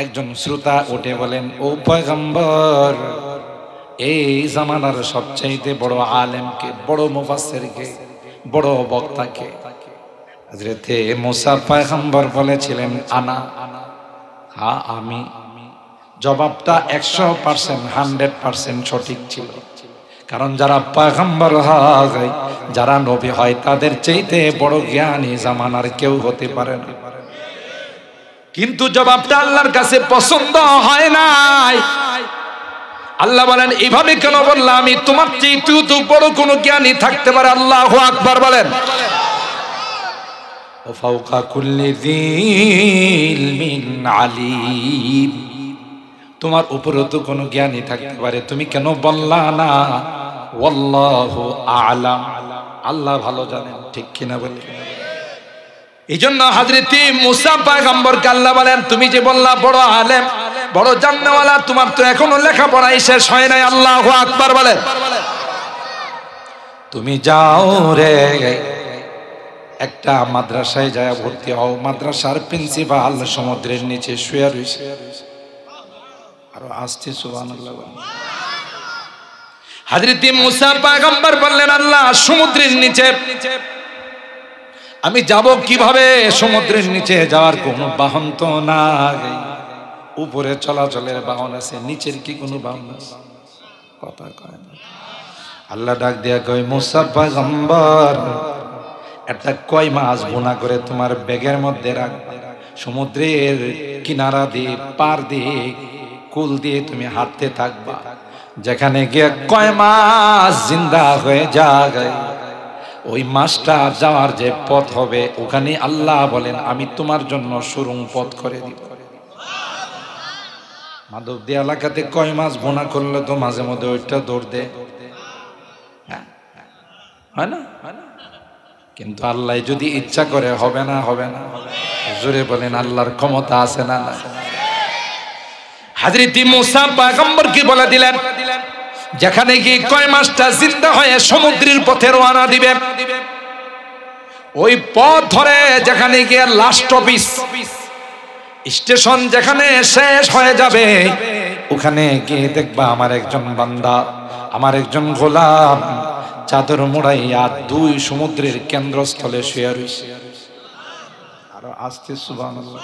একজন শ্রোতা উঠে বলেন, ও পয়গম্বর, এই জামানার সবচাইতে বড় আলেমকে, বড় মুফাসসিরকে, বড় বক্তাকে? হযরত মুসা পয়গম্বর বলেছিলেন, আনা। হ্যাঁ, আমি। জবাবটা 100%, 100% সঠিক ছিল। কারণ যারা পয়গম্বর হয়, যারা নবী হয়, তাদের চাইতে বড় জ্ঞানী জামানার কেউ হতে পারে না। কিন্তু জবাবটা আল্লাহর কাছে পছন্দ হয় নাই। আল্লাহ বলেন, এইভাবে কেন বললাম? আমি তোমার চাইতে তো বড় কোনো জ্ঞানী থাকতে পারে। আল্লাহু আকবার বলেন। ও ফাওকা কুল্লি যী ইলমিন আলীম, তোমার উপরে তো কোনো জ্ঞানী থাকতে পারে, তুমি কেন বললা না ওয়াল্লাহু আ'লাম? আল্লাহ ভালো জানেন, ঠিক কিনা বলে? এই জন্য হযরত মুসা পয়গম্বরকে আল্লাহ বলেন, তুমি যে বললা বড় আলেম, বড় জান্নাওয়ালা, তোমার তো এখনো লেখাপড়াই শেষ হয় নাই। আল্লাহু আকবার বলেন। তুমি যাও রে, একটা মাদ্রাসায় যায় ভর্তি হও। মাদ্রাসার প্রিন্সিপাল সমুদ্রের নিচে শুয়ে রয়েছে। আরো আসছে সুবহানাল্লাহ। হযরত মুসা পয়গম্বর বললেন, আল্লাহ, সমুদ্রের নিচে আমি যাব কিভাবে? সমুদ্রের নিচে যাওয়ার কোনো বাহন তো নাই। উপরে চলাচলের বাহন আছে, নিচের কি কোনো বাহন আছে? কথা কয় না। আল্লাহ ডাক দিয়া কয়, মুসা পয়গম্বর, একটা কই মাছ ভুনা করে তোমার ব্যাগের মধ্যে রাখ। সমুদ্রের কিনারা দিয়ে, পার দিয়ে, কুল দিয়ে তুমি হাঁটতে থাকবা। যেখানে গিয়ে কয় মাছ জিন্দা হয়ে যায়, ওই মাছটা যাওয়ার যে পথ হবে, ওখানে আল্লাহ বলেন আমি তোমার জন্য সুড়ঙ্গ পথ করে দিব। মাধবদী এলাকাতে কয় মাছ ভুনা করলে তো মাঝে মধ্যে ওইটা দৌড় দেয়, হয় না? কিন্তু আল্লাহ যদি ইচ্ছা করে হবে না? হবে না? জোরে বলেন, আল্লাহর ক্ষমতা আছে না? না। হযরত মুসা পয়গম্বর কি বলে দিলেন, যেখানে গিয়ে কয় মাছটা জিন্দা হয়ে সমুদ্রের পথে রওনা দিবে, ওই পথ ধরে যেখানে গিয়ে লাস্ট অফিস স্টেশন যেখানে শেষ হয়ে যাবে, ওখানে গিয়ে দেখবা আমার একজন বান্দা, আমার একজন গোলাম চাদর মোড়াইয়া দুই সমুদ্রের কেন্দ্রস্থলে শুয়ে রয়েছে। আরো আসতে সুবহানাল্লাহ।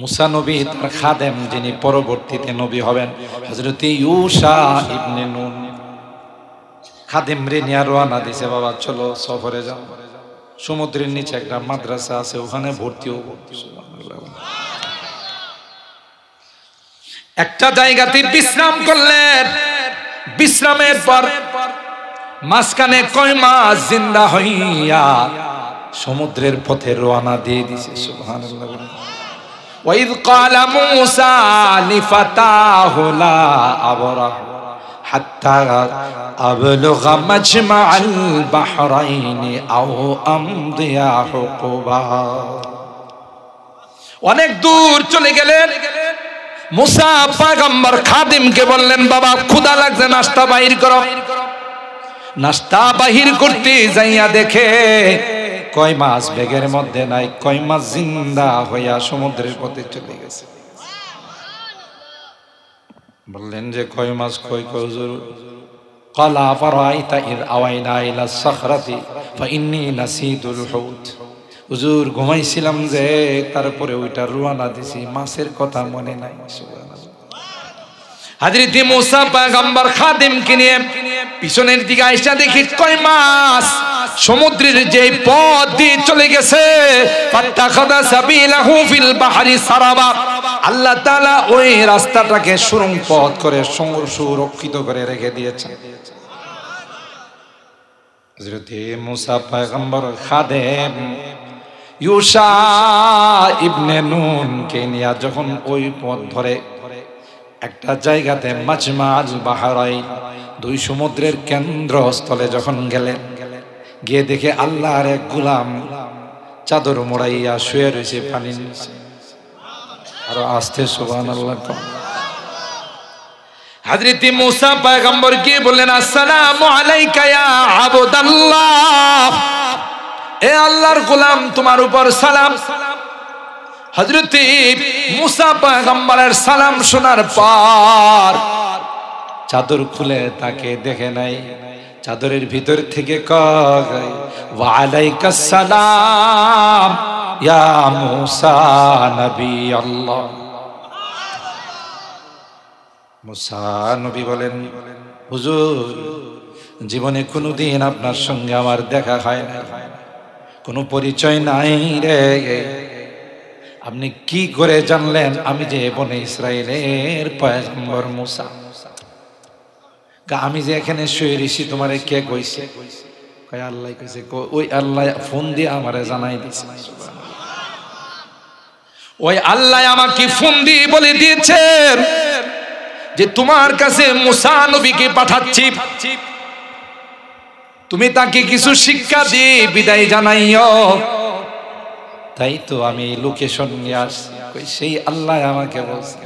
মুসা নবী তার খাদেম, যিনি পরবর্তীতে নবী হবেন, হযরত ইউশা ইবনে নুন, খাদেম রে নিয়ে রওনা দিছে, বাবা চলো সফরে যাও, সমুদ্রের নিচে একটা মাদ্রাসা আছে, ওখানে ভর্তি হব। একটা জায়গাতে বিশ্রাম করলেন, বিশ্রামের পর মাঝখানে কয় মাস জিন্দা হইয়া সমুদ্রের পথে রওনা দিয়ে দিছে। সুবহানাল্লাহ। ওয়াইদ ক্বালা মূসা লিফাতাহু লা আবরাহ হাত্তা আবলুগা মাজমাআল বাহরাইনি আও আমদিয়া হুকুবা। অনেক দূর চলে গেলেন। মুসা পয়গম্বর খাদিমকে বললেন, বাবা ক্ষুধা লাগছে, নাস্তা বাহির করো। নাস্তা বাহির করতে যাইয়া দেখে কয় মাছ ব্যাগের মধ্যে নাই, কয় মাছ জিন্দা হইয়া সমুদ্রের পথে চলে গেছে। বললেন যে কয় মাছ, কই কই হুজুর? ক্বালা ফারাআইতা ইয আওয়াইনা ইলা সাখরাতি ফাইন্নী নাসিতুল হুত। হুজুর ঘুমাইছিলাম যে, তারপরে ওইটা রওনা দিছি, মাছের কথা মনে নাই। সুবহানাল্লাহ। হযরত মুসা পয়গম্বর খাদিমকে নিয়ে পিছনের দিকে আইসা দেখি কয় মাছ সমুদ্রের যে পথ দিয়ে চলে গেছে। ফাত্তাখাযা সাবিলাহু ফিল বাহরি সারাবা। আল্লাহ তাআলা ওই রাস্তাটাকে সুড়ঙ্গ পথ করে সুরক্ষিত করে রেখে দিয়েছেন। হযরত মুসা পয়গম্বর খাদেম ইউশা ইবনে নুন কে নিয়ে যখন ওই পথ ধরে একটা জায়গাতে মাজমাআল বাহরাইন, দুই সমুদ্রের কেন্দ্রস্থলে যখন গেলেন, গিয়ে দেখে আল্লাহর এক গোলাম চাদর মোড়াইয়া শুয়ে রয়েছে পানির নিচে। আরো আস্তে সুবহানাল্লাহ। হযরত মুসা পয়গম্বর কে বললেন, আসসালামু আলাইকা ইয়া আবদাল্লাহ। এ আল্লাহর গোলাম, তোমার উপর সালাম। হযরত মুসা পয়গম্বরের সালাম শোনার পর চাদর খুলে তাকে দেখে নাই, চাদরের ভিতর থেকে কয় ওয়া আলাইকাস সালাম ইয়া মুসা নবী আল্লাহ। মুসা নবী বলেন, হুজুর জীবনে কোনোদিন আপনার সঙ্গে আমার দেখা হয় না, কোনো পরিচয় নাই রে। আপনি কি করে জানলেন আমি যে বনে ইসরাইলের পয়গম্বর মুসা? আমি যে এখানে শুয়ে রয়েছি তোমারে কে কইছে? কয় আল্লাহ কইছে। ওই আল্লাহ ফোন দিয়ে আমারে জানাই দিছে। ওই আল্লাহ আমাকে ফোন দিয়ে বলে দিয়েছেন যে তোমার কাছে মুসা নবীকে পাঠাচ্ছি, তুমি তাকে কিছু শিক্ষা দিয়ে বিদায় জানাইও। তাই তো আমি লোকেশন নিয়ে আসছি। সেই আল্লাহ আমাকে বলছে,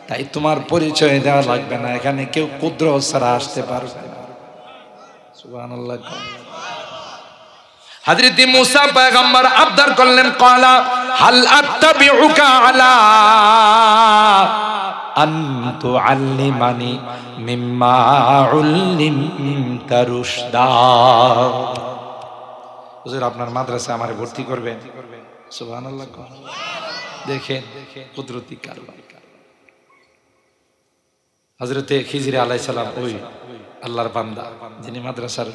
তাই তোমার পরিচয় দেওয়া লাগবে না, এখানে কেউ কুদরত ছাড়া আসতে পারবে না। সুবহানাল্লাহ। হযরত মুসা পয়গম্বর আবদার করলেন, ক্বালা হাল আত্তাবিউকা আলা আন তুআল্লিমানি মিম্মা উল্লিমতা রুশদা। হুজুর আপনার মাদ্রাসায় আমারে ভর্তি করবেন? সুবহানাল্লাহ। দেখেন কুদরতি কারবার। হযরতে খিজির আলাইহিস সালাম, ওই আল্লাহর বান্দা যিনি মাদ্রাসার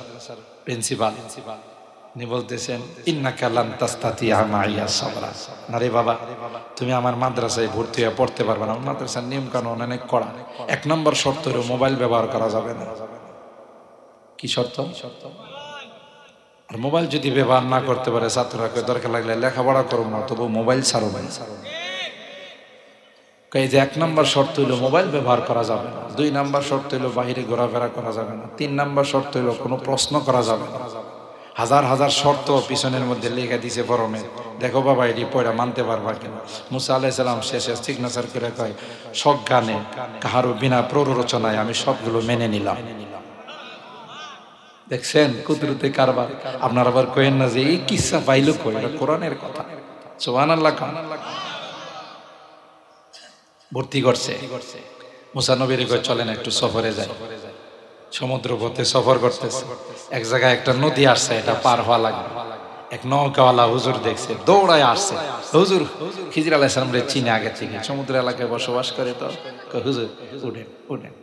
প্রিন্সিপাল, উনি বলতেছেন ইন্নাকা লান তাস্তাতিয়া মাইয়া সাবরা। না রে বাবা, তুমি আমার মাদ্রাসায় ভর্তি হয়ে পড়তে পারবে না। মাদ্রাসার নিয়ম কানুন অনেক কড়া। এক নম্বর শর্ত হলো মোবাইল ব্যবহার করা যাবে না। কি শর্ত? আর মোবাইল যদি ব্যবহার না করতে পারে ছাত্ররা দরকার লাগলে লেখাপড়া করব না, তবু মোবাইল ছাড়ব না। এই যে এক নম্বর শর্ত হইলো মোবাইল ব্যবহার করা যাবে না। দুই নম্বর শর্ত হইলো বাহিরে ঘোরাফেরা করা যাবে না। তিন নম্বর শর্ত হইলো কোনো প্রশ্ন করা যাবে না। হাজার হাজার শর্ত পিছনের মধ্যে লেখা দিছে ফরমে, দেখো বাবা এটি পড়া মানতে পারবা কিনা। মুসা আলাইহিস সালাম শেষে সিগনেচার করে কয়, সজ্ঞানে কাহারও বিনা প্ররোচনায় আমি সবগুলো মেনে নিলাম। দেখছেন কুদরতে কারবার। আপনারা আবার কইেন না যে এই কিসসা পাইলো কই, এটা কোরআনের কথা। সুবহানাল্লাহ। ভর্তি করছে মুসা নবীর কয় চলেন একটু সফরে যাই। সমুদ্র পথে সফর করতেছে, এক জায়গায় একটা নদী আসছে, এটা পার হওয়া লাগবে। এক নৌকাওয়ালা হুজুর দেখছে, দৌড়ায় আসছে। হুজুর খিজির আলাইহিস সালাম রে চিনে আগে থেকে, সমুদ্র এলাকায় বসবাস করে, তো হুজুর উঠেন উঠেন।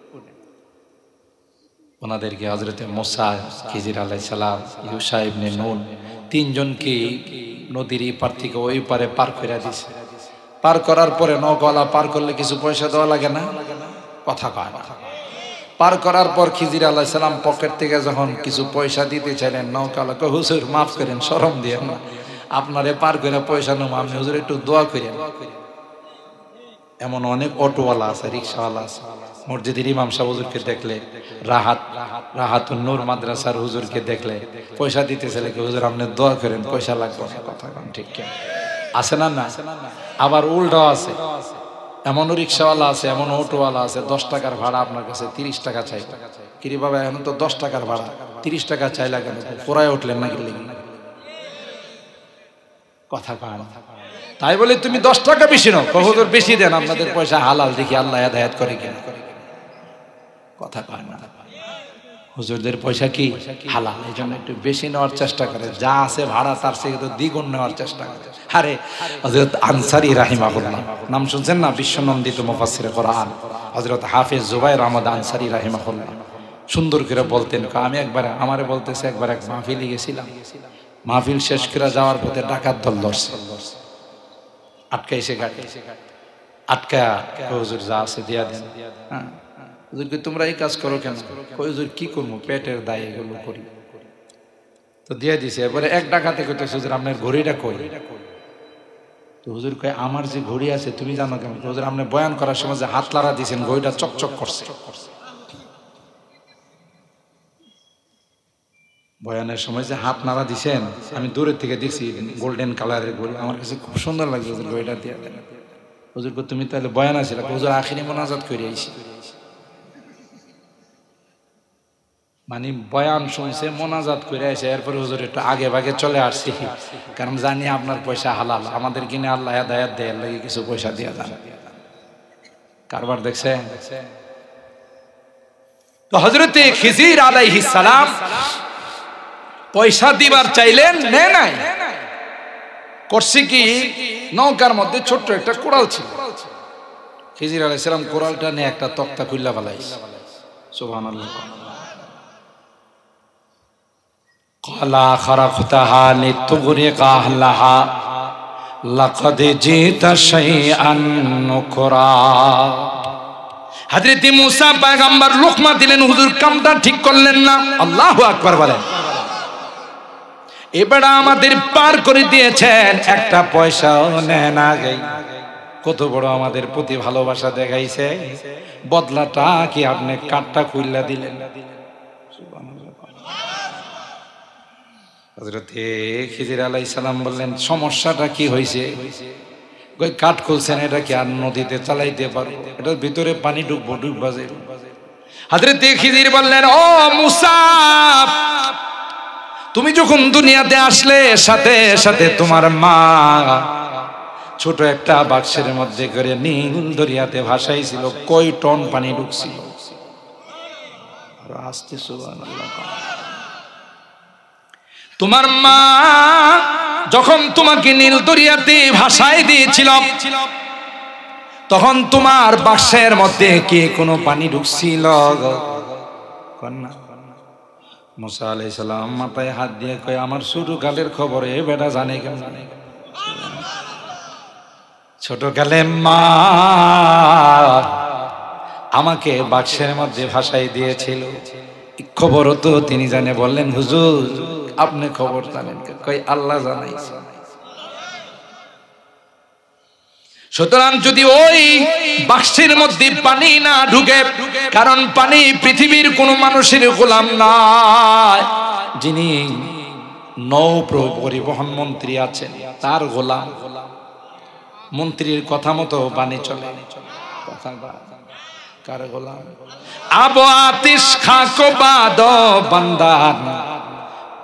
ওনাদেরকে হযরতে মুসা, খিজির আলাইহিস সালাম, ইউশা ইবনে নুন তিনজনকে নদীর এই পার থেকে ওই পারে পার করে দিছে। পার করার পরে নৌকাওয়ালা পার করলে কিছু পয়সা দেওয়া লাগে না? কথা কয় না। পার করার পর খিজির আলাইহিস সালাম পকেট থেকে যখন কিছু পয়সা দিতে চাইলেন, নৌকাওয়ালা কয় হুজুর মাফ করেন, শরম দিয়ে না, আপনারে পার করে পয়সা নেব, আপনি হুজুর একটু দোয়া করেন। এমন অনেক অটোওয়ালা আছে, রিক্সাওয়ালা আছে। মসজিদের ইমাম সাহেব হুজুরকে দেখলে, রাহাতুন নূর মাদ্রাসার হুজুরকে দেখলে পয়সা দিতে চাইলে হুজুর আপনি দোয়া করেন, পয়সা লাগবে না। কথা কন ঠিক কেন? আছে না? না। আবার উল্টাও আছে, এমনও রিক্সাওয়ালা আছে, এমন অটোওয়ালা আছে, 10 টাকার ভাড়া আপনার কাছে 30 টাকা চাই। কিরে বাবা, এখন তো 10 টাকার ভাড়া, 30 টাকা চাইলা কেন? পোড়ায় উঠলেন নাকি? কথা কয় না। তাই বলে তুমি 10 টাকা বেশি নাও, হুজুর বেশি দেন, আপনাদের পয়সা হালাল, দেখি আল্লাহ হেদায়েত করে কিনা। কথা কয় না। হুজুরদের পয়সা কি হালাল, এই জন্য একটু বেশি নেওয়ার চেষ্টা করে, যা আছে ভাড়া তার থেকে তো দ্বিগুণ নেওয়ার চেষ্টা করে। আরে হযরত আনসারী রাহিমাহুল্লাহ, নাম শুনছেন না? বিশ্বনন্দিত মুফাসসিরে কোরআন হযরত হাফেজ জুবায়ের আহমদ আনসারী রাহিমাহুল্লাহ সুন্দর করে বলতেন, আমি একবার, আমারে বলতেছে, একবার এক মাহফিলে গেছিলাম, মাহফিল শেষ করে যাওয়ার পথে ডাকাত দল ধরছে, আটকাইছে গাড়ি, আটকা হুজুর যা আছে দিয়া দেন। হ্যাঁ হুজুরকে তোমরা এই কাজ করো কেন? হুজুর কি করবো, পেটের দায় এগুলো করি, তো দিয়ে দিছে। এবারে এক ডাকাতে কইতেছে, হুজুর আপনার ঘড়িটা কই? তো হুজুর কয়, আমার যে ঘড়ি আছে তুমি জানো কেন? হুজুর আপনি বয়ান করার সময় যে হাত লাড়া দিয়েছেন, ঘড়িটা চকচক করছে। বয়ানের সময় যে হাত নাড়া দিছেন, আমি দূরের থেকে দেখছি, গোল্ডেন কালারের ঘড়ি, আমার কাছে খুব সুন্দর লাগছে। হুজুর ঘড়িটা দিয়ে দেন। হুজুর কই তুমি তাহলে বয়ান আছিলা? হুজুর আখিরি মোনাজাত করে আইছি। মানে বয়ান শুনছে, মোনাজাত করে আসে, এরপরে হুজুর একটু আগে ভাগে চলে আসছি, কারণ জানি আপনার পয়সা হালাল, আমাদের কিনে আল্লাহ হেদায়েত দেয়, লাগে কিছু পয়সা দিয়ে যান। কারবার দেখছে? তো হযরতে খিজির আলাইহিস সালাম পয়সা দিবার চাইলেন, নেয় নাই। করছে কি, নৌকার মধ্যে ছোট্ট একটা কোড়াল ছিল, খিজির আলাইহিস সালাম কোড়ালটা নিয়ে একটা তক্তা খুললা ফেলাইছে। সুবহানাল্লাহ। কালা খারাকতাহা লিতুগরিকা আহলাহা লাকাদ জিতা শাইআন নুকরা। হযরত মুসা পয়গম্বর লুকমা দিলেন, হুজুর কামটা ঠিক করলেন না। আল্লাহু আকবার বলেন। এবারে আমাদের পার করে দিয়েছেন, একটা পয়সাও নেন না। কত বড় আমাদের প্রতি ভালোবাসা দেখাইছে, বদলাটা কি আপনি কাটটা খুইলা দিলেন। হযরতে খিজির আলাইহিস সালাম বললেন, সমস্যাটা কি হয়েছে? কই কাট খুলছেন, এটা কি আর নদীতে চালাইতে পারবো? এটার ভিতরে পানি ঢুকবো, ডুববা যাবে। হযরতে খিজির বললেন, ও মুসা, তুমি যখন দুনিয়াতে আসলে, সাথে সাথে তোমার মা ছোট একটা বাক্সের মধ্যে করে নীল দরিয়াতে ভাসাইছিল। কয় টন পানি ঢুকছিল? আস্তে সুবহানাল্লাহ। তোমার মা যখন তোমাকে নীল দরিয়াতে ভাসাই দিয়েছিল, তখন তোমার বাক্সের মধ্যে কি কোনো পানি ঢুকছিল? মুসা আলাইহিস সালাম মাথায় হাত দিয়ে কয়, আমার ছোটকালের খবর এ বেটা জানে কেন? ছোটকালে মা আমাকে বাক্সের মধ্যে ভাসাই দিয়েছিল, খবরও তো তিনি জানে। বললেন, হুজুর আপনি খবর জানেন? কই আল্লাহ জানাইছে। সুতরাং যদি ওই বাক্সের মধ্যে পানি না ঢুকে, কারণ পানি পৃথিবীর কোন মানুষের গোলাম নয়, যিনি নৌ পরিবহন মন্ত্রী আছেন তার গোলাম। মন্ত্রীর কথা মতো পানি চলে, কার গোলাম? আবু আতিশ খাকো বাদ বান্দান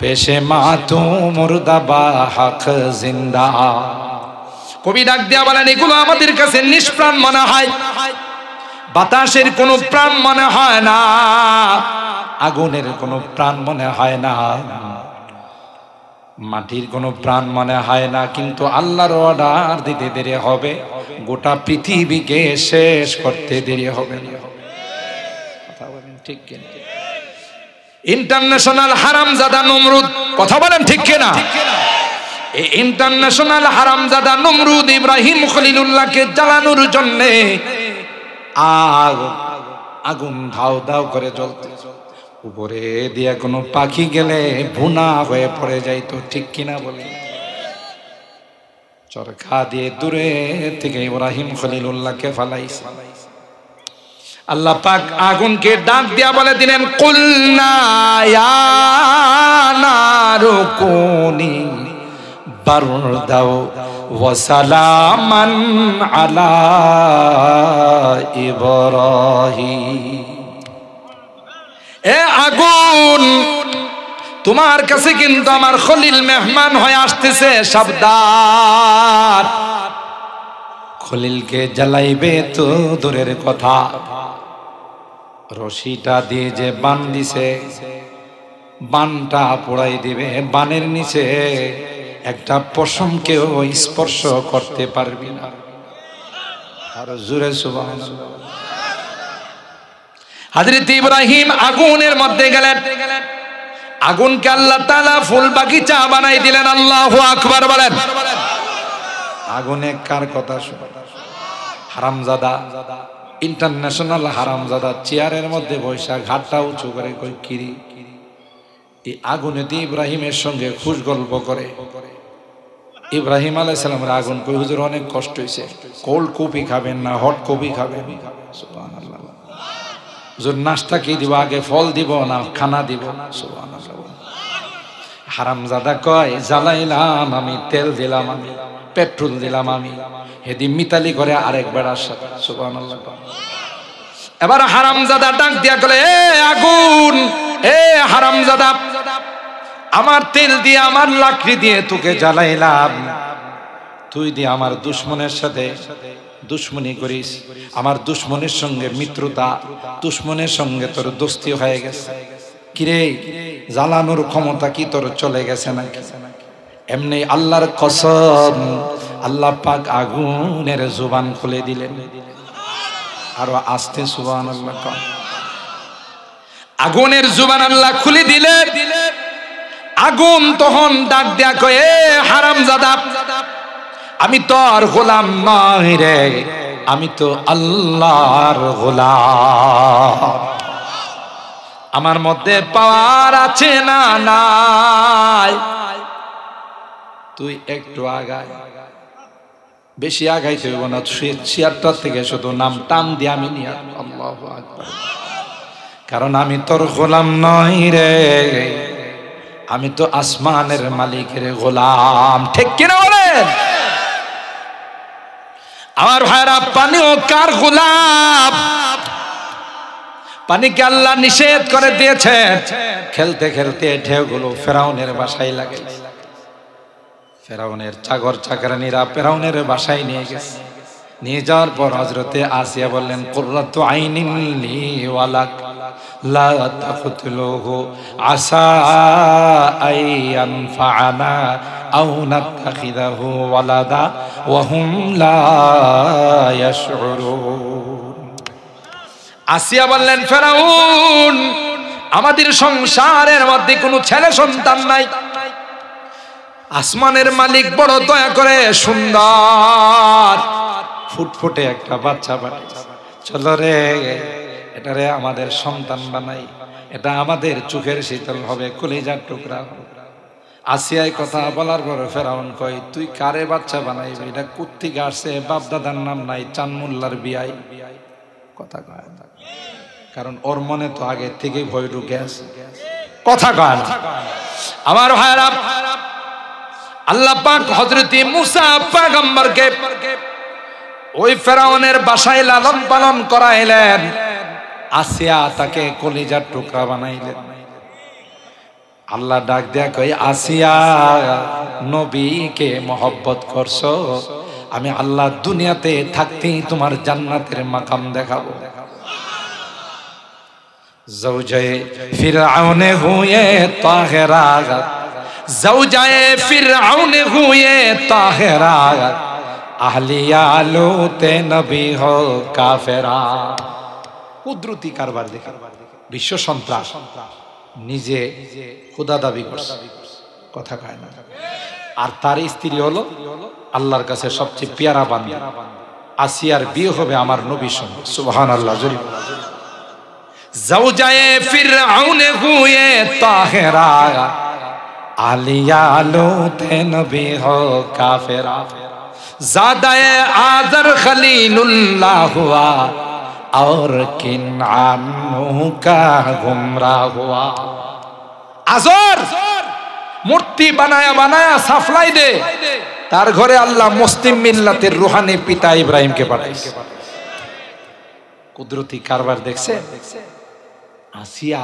পেশে মাতু মুর্দাবা হক জিন্দা। কবি ডাক দেয়া বলেন, এগুলো আমাদের কাছে নিষ্প্রাণ মনে হয়, বাতাসের কোনো প্রাণ মনে হয় না, আগুনের কোনো প্রাণ মনে হয় না, মাটির কোনো প্রাণ মনে হয় না, কিন্তু আল্লাহর অর্ডার দিতে দেরি হবে, গোটা পৃথিবীকে শেষ করতে দেরি হবে না। কথা বলেন ঠিক কিনা? ইন্টারন্যাশনাল হারামজাদা নমরুদ, কথা বলেন ঠিক কিনা? এই ইন্টারন্যাশনাল হারামজাদা নমরুদ ইব্রাহিম খলিলুল্লাহকে জ্বালানোর জন্য আগুন ধাও ধাও করে জ্বলতে, উপরে দিয়ে কোনো পাখি গেলে ভুনা হয়ে পড়ে যাইতো, ঠিক কিনা বলে? চরখা দিয়ে দূরে থেকে ইব্রাহিম খলিলুল্লাহকে ফালাইছে। আল্লাহ পাক আগুনকে ডাক দিয়া বলে দিলেন, কুলনা ইয়া নারু কুনি বারদাও ওয়া সালামান আলা ইব্রাহিম। এ আগুন, তোমার কাছে কিন্তু আমার খলিল মেহমান হয়ে আসতেছে, সাবধান। খলিলকে জ্বালাইবে তো দূরের কথা, রশিটা দিয়ে যে বান দিছে, বানটা পোড়াই দিবে, বানের নিচে একটা পশমকেও স্পর্শ করতে পারবি না। আর জোরে সুবহানাল্লাহ। হযরত ইব্রাহিম আগুনের মধ্যে গেলেন, আগুনকে আল্লাহ তাআলা ফুল বাগিচা বানাই দিলেন। আল্লাহু আকবার বলেন। আগুনে কার কথা শুনে? হারামজাদা, ইন্টারন্যাশনাল হারামজাদা চেয়ারের মধ্যে বৈশা ঘাটটা উঁচু করে কই কিরি, এই আগুনে দিয়ে ইব্রাহিমের সঙ্গে খুশ গল্প করে। ইব্রাহিম আলাইহিস সালামের আগুন কই, হুজুর অনেক কষ্ট হইছে, কোল্ড কফি খাবেন না হট কফি খাবেন? সুবহানাল্লাহ। হুজুর নাস্তা কি দিব, আগে ফল দিব না খানা দিব? সুবহানাল্লাহ। হারামজাদা কয়, জ্বালাইলাম আমি, তেল দিলাম আমি, পেট্রোল দিলাম আমি, হেদি মিতালি করে আরেকবার আসা। সুবহানাল্লাহ। এবার হারামজাদা ডাক দিয়া বলে, এ আগুন, এ হারামজাদা, আমার তেল দিয়ে আমার লাকড়ি দিয়ে তোকে জ্বালাইলাম, তুই দিয়ে আমার দুশমনের সাথে দুশমনি করিস, আমার দুশমনের সঙ্গে মিত্রতা, দুশমনের সঙ্গে তোর দোস্তি হয়ে গেছে। কিরে, জ্বালানোর ক্ষমতা কি তোর চলে গেছে নাকি? এমনি আল্লাহর কসম, আল্লাহ পাক আগুনের জুবান খুলে দিলেন। আরো আস্তে সুবহানাল্লাহ। আগুনের জুবান আল্লাহ খুলে দিলেন। আগুন তখন ডাক দেয়া কয়, এ হারামজাদা, আমি তোর গোলাম নই রে, আমি তো আল্লাহর গোলাম। আমার মধ্যে পাওয়ার আছে না নাই? তুই একটু আগায়, বেশি আগাইতে হইব না, চেয়ারটার থেকে শুধু নাম টান দিয়ে আমি নিয়ে। আল্লাহু আকবার। কারণ আমি তোর গোলাম নই রে, আমি তো আসমানের মালিকের গোলাম, ঠিক কিনা বলেন? আমার ভাইরা, পানিও কার গোলাম? পানিকে আল্লাহ নিষেধ করে দিয়েছে। খেলতে খেলতে ঢেউগুলো ফেরাউনের বাসায় লাগে, ফেরাউনের চাকর চাকরানীরা ফেরাউনের বাসায় নিয়ে গেছে। নিয়ে যাওয়ার পর হযরতে আসিয়া বললেন, কুররাতু আইনিন লি ওয়া লাক লা তাকতুলুহু আসা আইয়ান ফাআনা আও নাত্তাখিদাহু ওয়ালাদা ওয়া হুম লা ইয়াশউরুন। আসিয়া বললেন, ফেরাউন, আমাদের সংসারের মধ্যে কোনো ছেলে সন্তান নাই, আসমানের মালিক বড় দয়া করে সুন্দর ফুটফুটে একটা বাচ্চা পাঠিয়েছে, চলো রে এটারে আমাদের সন্তান বানাই, এটা আমাদের চোখের শীতল হবে, কলিজার টুকরা হবে। আসিয়ায় কথা বলার পরে ফেরাউন কয়, তুই কারে বাচ্চা বানাইবি? এটা কুত্তি গাছে, বাপ দাদার নাম নাই, চানমুল্লার বিয়াই। কথা কয়, কারণ ওর মনে তো আগে থেকে ভয় ঢুকে আছে। কথা কয় না। আমার ভাইরা, আল্লাহ পাক হযরত মুসা পয়গম্বরকে ওই ফেরাউনের বাসায় লালন পালন করাইলেন, আসিয়া তাকে কলিজার টুকরা বানাইলেন। আল্লাহ ডাক দেয়া কই, আসিয়া নবীকে মহব্বত করছো, আমি আল্লাহ দুনিয়াতে থাকতেই তোমার জান্নাতের মাকাম দেখাবো। জওজায়ে ফিরআউন হুয়ে তাহেরা, জওজায়ে ফিরআউন হুয়ে তাহেরা, আহলিয়া লুতে নবী হো কাফেরা। কুদরতি কারবার দেখে বিশ্ব সন্ত্রাস, নিজে খোদা দাবি করছে, কথা কয় না। আর তার স্ত্রী হলো আল্লাহর কাছে সবচেয়ে পেয়ারা বান্দা। আসিয়ার বিয়ে হবে আমার নবীর সঙ্গে, সুবহানাল্লাহ। জওজায়ে ফিরআউন হুয়ে তাহেরা, আলিয়া লুতে নবী হো কাফেরা, ज़ादाए आज़र खलीलुल्लाह हुआ और किनान का गुमराह हुआ। आज़र मूर्ति बनाया बनाया साफलाई दे, तार घरे अल्लाह मुस्लिम मिल्लतेर रूहानी पिता इब्राहिम के पाठाइছে। कुदरती कारबार देखছে। আসিয়া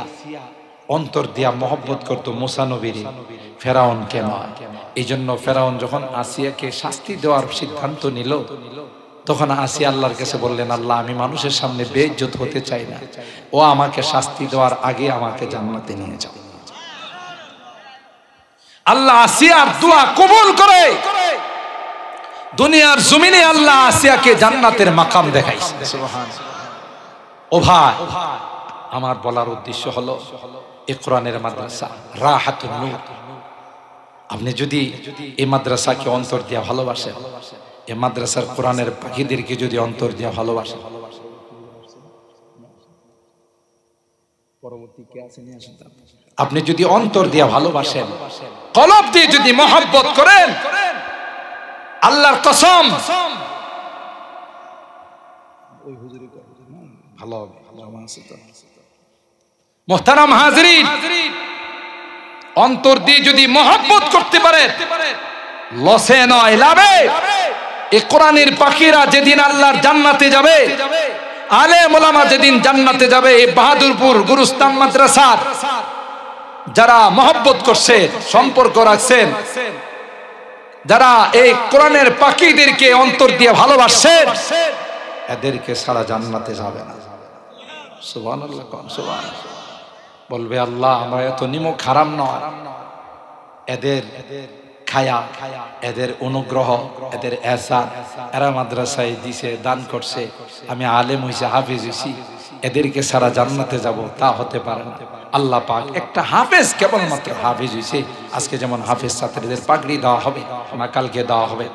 অন্তর দিয়া মহব্বত করত মুসা নবীর, ফেরাউন কেন? এই জন্য ফেরাউন যখন আসিয়াকে শাস্তি দেওয়ার সিদ্ধান্ত নিল, তখন আসিয়া আল্লাহর কাছে বললেন, আল্লাহ আমি মানুষের সামনে বেইজ্জত হতে চাই না, ও আমাকে শাস্তি দেওয়ার আগে আমাকে জান্নাতে নিয়ে যাও। আল্লাহ আসিয়ার দোয়া কবুল করে দুনিয়ার জমিনে আল্লাহ আসিয়াকে জান্নাতের মাকাম দেখাইছে। সুবহানাল্লাহ। ও ভাই, আমার বলার উদ্দেশ্য হলো এই কোরআনের মাদ্রাসা রাহাতুন নূর। আপনি যদি এই মাদ্রাসাকে অন্তর দিয়ে ভালোবাসেন, এই মাদ্রাসার কোরআনের পাখিদেরকে যদি অন্তর দিয়ে ভালোবাসেন, আপনি যদি অন্তর দিয়ে ভালোবাসেন, কলব দিয়ে যদি মহব্বত করেন, আল্লাহর কসম ভালো হবে। মুহতারাম হাজরিন, অন্তর দিয়ে যদি মহব্বত করতে পারে, লসে নয় লাভে। এই কোরআনের পাখিরা যেদিন আল্লাহর জান্নাতে যাবে, আলেম ওলামা যেদিন জান্নাতে যাবে, এই বাহাদুরপুর গুরুস্তান মাদ্রাসার যারা মহব্বত করছে, সম্পর্ক রাখছেন, যারা এই কোরআনের পাখিদেরকে অন্তর দিয়ে ভালোবাসছেন, এদেরকে সারা জান্নাতে যাবে না। সুবহানাল্লাহ, সুবহানাল্লাহ। বলবে আল্লাহ আমরা এত নিমক হারাম নয়, এদের খায়া, এদের অনুগ্রহ, এদের এহসান, এরা মাদ্রাসায় দিছে, দান করছে, আমি আলেম হইছি, হাফেজ হইছি, এদেরকে সারা জান্নাতে যাব, তা হতে পারে না। আল্লাহ পাক একটা হাফেজ, কেবলমাত্র হাফেজ হইছে, আজকে যেমন হাফেজ ছাত্রীদের পাগড়ি দেওয়া হবে, না কালকে দেওয়া হবে,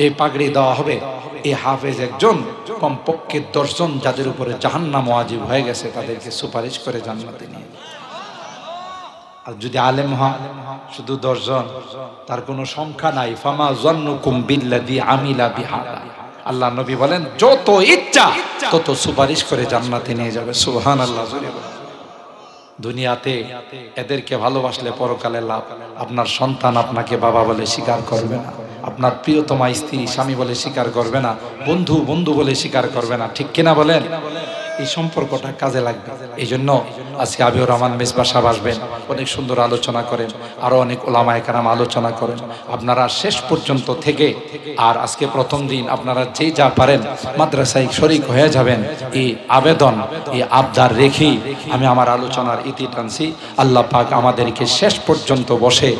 এই পাগড়ি দেওয়া হবে, এই হাফেজ একজন, কমপক্ষে 10 জন যাদের উপরে জাহান্নাম ওয়াজিব হয়ে গেছে, তাদেরকে সুপারিশ করে জান্নাতে নিয়ে। আর যদি আলেম হয় শুধু 10 জন, তার কোনো সংখ্যা নাই। ফামা যান্নুকুম বিল্লাযী আমিলা বিহাদা, আল্লাহ নবী বলেন যত ইচ্ছা তত সুপারিশ করে জান্নাতে নিয়ে যাবে। সুবহানাল্লাহ। দুনিয়াতে এদেরকে ভালোবাসলে পরকালে লাভ। আপনার সন্তান আপনাকে বাবা বলে স্বীকার করবে না, আপনার প্রিয়তমা স্ত্রী স্বামী বলে স্বীকার করবে না, বন্ধু বন্ধু বলে স্বীকার করবে না, ঠিক কিনা বলেন? এই সম্পর্কটা কাজে লাগবে। এই জন্য আজকে আবিউর রহমান মেজবা সাহেব আসবেন, অনেক সুন্দর আলোচনা করেন, আরো অনেক ওলামায়ে কেরাম আলোচনা করেন। আপনারা শেষ পর্যন্ত থেকে, আর আজকে প্রথম দিন আপনারা যে যা পারেন মাদ্রাসায় শরীক হয়ে যাবেন, এই আবেদন, এই আবদার রেখেই আমি আমার আলোচনার ইতি টানছি। আল্লাহ পাক আমাদেরকে শেষ পর্যন্ত বসে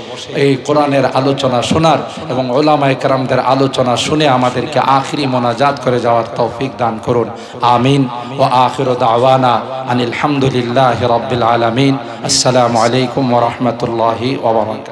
এই কোরআনের আলোচনা শোনার এবং ওলামায়ে কেরামদের আলোচনা শুনে আমাদেরকে আখিরি মোনাজাত করে যাওয়ার তৌফিক দান করুন। আমিন। ওয়া আখিরু দাওয়ানা আনিল হামদুলিল্লাহি রাব্বিল আলামিন। আসসালামু আলাইকুম ওয়া রাহমাতুল্লাহি ওয়া বারাকাতুহু।